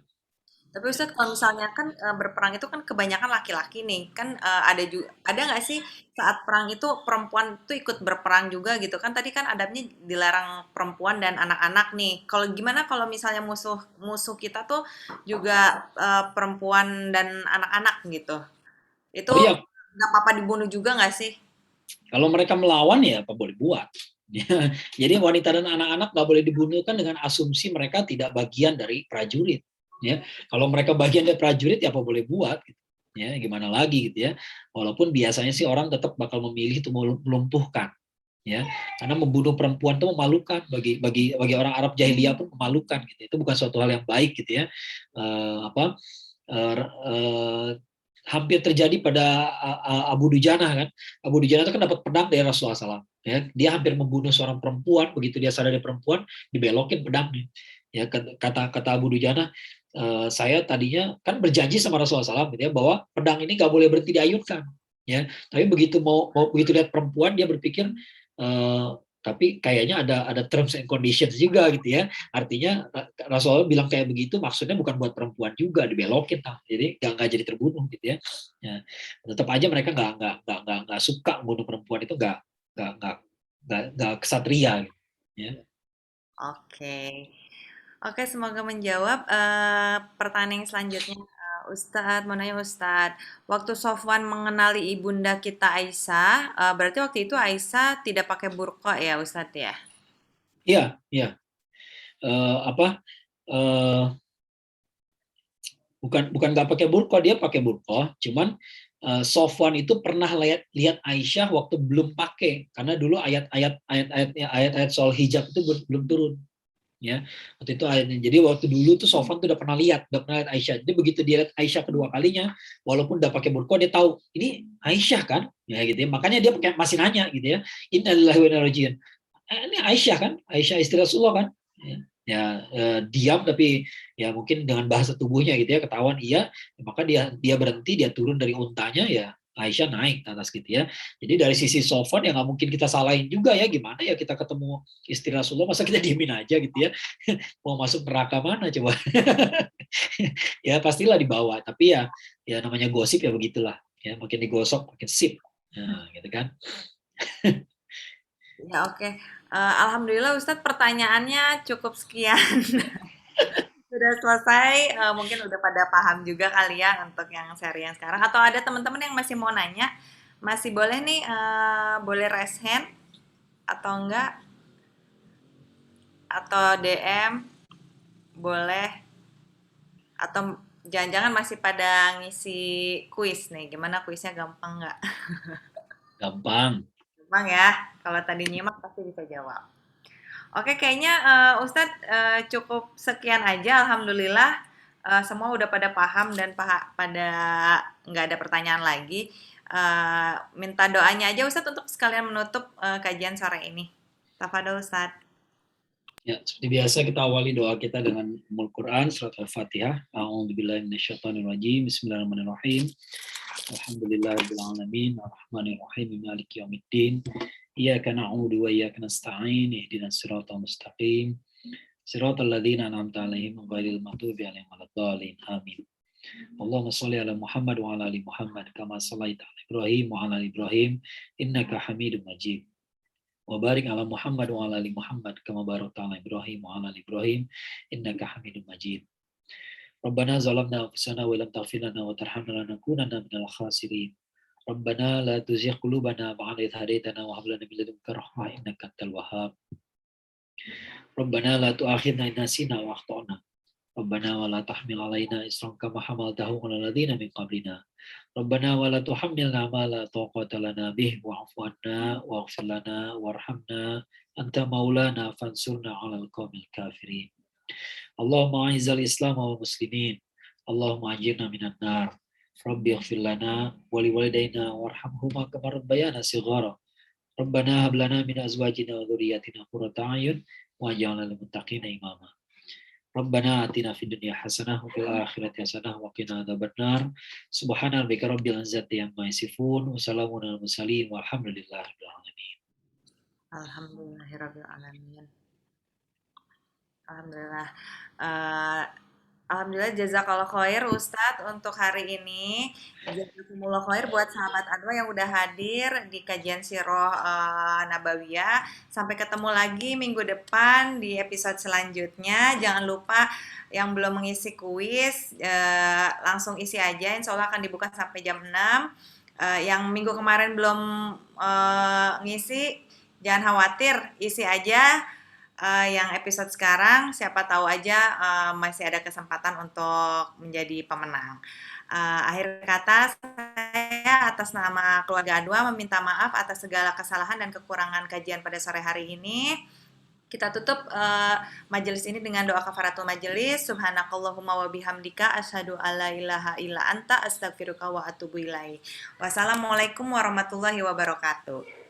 Tapi Ustadz kalau misalnya kan berperang itu kan kebanyakan laki-laki nih, kan ada nggak sih saat perang itu perempuan tuh ikut berperang juga gitu kan? Tadi kan adabnya dilarang perempuan dan anak-anak nih. Kalau gimana kalau misalnya musuh kita tuh juga perempuan dan anak-anak gitu? Itu
Oh iya,
nggak apa-apa dibunuh juga nggak sih?
kalau mereka melawan ya apa boleh buat. Jadi wanita dan anak-anak nggak boleh dibunuh kan dengan asumsi mereka tidak bagian dari prajurit. Ya, kalau mereka bagian dari prajurit ya apa boleh buat. Gitu. Ya, gimana lagi gitu ya. Walaupun biasanya sih orang tetap bakal memilih itu melumpuhkan. Ya, karena membunuh perempuan itu memalukan bagi orang Arab jahiliyah pun memalukan gitu. Itu bukan suatu hal yang baik gitu ya. Apa eh, eh, hampir terjadi pada Abu Dujana kan. Abu Dujana itu kan dapat pedang dari Rasulullah SAW. Ya, dia hampir membunuh seorang perempuan, begitu dia sadar dia perempuan, dibelokin pedangnya. Ya, kata Abu Dujana, saya tadinya kan berjanji sama Rasulullah SAW gitu ya, bahwa pedang ini nggak boleh berhenti diayunkan. Ya, tapi begitu lihat perempuan dia berpikir tapi kayaknya ada terms and conditions juga gitu ya. Artinya Rasulullah bilang kayak begitu maksudnya bukan buat perempuan juga dibelokin, jadi nggak jadi terbunuh gitu ya. Ya, tetap aja mereka nggak suka bunuh perempuan itu nggak nggak kesatria gitu. Ya.
Oke. Oke, semoga menjawab pertanyaan yang selanjutnya. Ustadz, mau nanya Ustadz, waktu Sofwan mengenali ibunda kita Aisyah, berarti waktu itu Aisyah tidak pakai burqa ya Ustadz ya?
Iya, iya. Apa? eh, bukan nggak pakai burqa, dia pakai burqa, cuman Sofwan itu pernah lihat Aisyah waktu belum pakai, karena dulu ayat-ayat soal hijab itu belum turun. Ya, waktu itu ayatnya. Jadi waktu dulu tuh Sofwan tuh udah pernah lihat Aisyah. Jadi begitu dia lihat Aisyah kedua kalinya, walaupun udah pakai burqa, dia tahu ini Aisyah kan, ya gitu ya. Makanya dia masih nanya gitu ya. Innalillahi wa inna ilaihi raji'un. Ini Aisyah kan, Aisyah istri Rasulullah kan. Diam tapi ya mungkin dengan bahasa tubuhnya gitu ya ketahuan iya, maka dia berhenti, dia turun dari untanya, ya Aisyah naik ke atas gitu ya. Jadi dari sisi Sofwan ya nggak mungkin kita salahin juga ya, gimana ya kita ketemu istri Rasulullah masa kita diemin aja gitu ya. Mau masuk neraka mana coba. Ya pastilah dibawa, tapi ya namanya gosip ya begitulah ya, makin digosok makin sip, nah, gitu kan.
Ya oke. Alhamdulillah Ustadz pertanyaannya cukup sekian. Sudah selesai, mungkin udah pada paham juga kali ya untuk yang seri yang sekarang. Atau ada teman-teman yang masih mau nanya, masih boleh nih, boleh raise hand atau enggak, atau DM, boleh. Atau jangan-jangan masih pada ngisi kuis nih. Gimana kuisnya, gampang nggak?
Gampang.
Gampang ya. Kalau tadi nyimak pasti bisa jawab. Oke, kayaknya Ustadz cukup sekian aja. Alhamdulillah semua udah pada paham dan pada nggak ada pertanyaan lagi. Minta doanya aja Ustadz untuk sekalian menutup kajian sore ini. Tafadhol Ustadz.
Ya, seperti biasa kita awali doa kita dengan Ummul Quran, surat Al-Fatihah. A'udzubillahi minasyaitonirrajim. Bismillahirrahmanirrahim. Alhamdulillahirabbil alamin, arrahmanirrahim, maliki yaumiddin. Iyyaka na'budu wa iyyaka nasta'in. Ihdinas siratal mustaqim. Siratal ladzina an'amta 'alaihim ghairil maghdubi 'alaihim waladdallin. Amin. Allahumma shalli ala Muhammad wa ala ali Muhammad kama shallaita ala Ibrahim wa ala ali Ibrahim innaka Hamidum Majid. Wa barik ala Muhammad wa ala ali Muhammad kama barakta ala Ibrahim wa ala ali Ibrahim innaka Hamidum Majid. Rabbana zalamna anfusana wa lam taghfir lana wa tarhamna lanakunanna minal khasirin. Rabbana la tuzigh qulubana ba'da idh hadaytana wa hab lana min ladunka rahmah innaka antal wahhab. Rabbana la tu'akhidna in nasina wa akhtana. Rabbana wa la tahmil alaina isran kama hamaltahu 'alal ladzina min qablina. Rabbana wa la tuhammilna ma la taqata lana bih wa'fu 'anna waghfir lana warhamna anta maulana fansurna 'alal qaumil kafirin. Allahumma a'izzal Islam wal muslimin. Allahumma ajirna minan nar. Rabbi ighfir lana wa liwalidayna warhamhuma kama rabbayana shighara. Rabbana hab lana min azwajina wa dhurriyyatina qurrata a'yun waj'alna lil muttaqina imama. Rabbana atina fid dunya hasanah wa fil akhirati hasanah wa qina adzabannar. Subhana rabbika rabbil izzati amma yasifun wa salamun alal mursalin walhamdulillahi rabbil alamin.
Alhamdulillahirabbil alamin. Alhamdulillah. Eh, Alhamdulillah jazakallah khair Ustadz untuk hari ini. Jazakumullah khair buat sahabat Adwa yang udah hadir di kajian Sirah Nabawiyah. Sampai ketemu lagi minggu depan di episode selanjutnya. Jangan lupa yang belum mengisi kuis langsung isi aja. Insya Allah akan dibuka sampai jam 6. Yang minggu kemarin belum ngisi, jangan khawatir, isi aja yang episode sekarang, siapa tahu aja masih ada kesempatan untuk menjadi pemenang. Akhir kata, saya atas nama keluarga Adwa meminta maaf atas segala kesalahan dan kekurangan kajian pada sore hari ini. Kita tutup majelis ini dengan doa kafaratul majelis. Subhanakallahumma wa bihamdika asyhadu alla ilaha illa anta astaghfiruka wa atubu ilaik. Wassalamualaikum warahmatullahi wabarakatuh.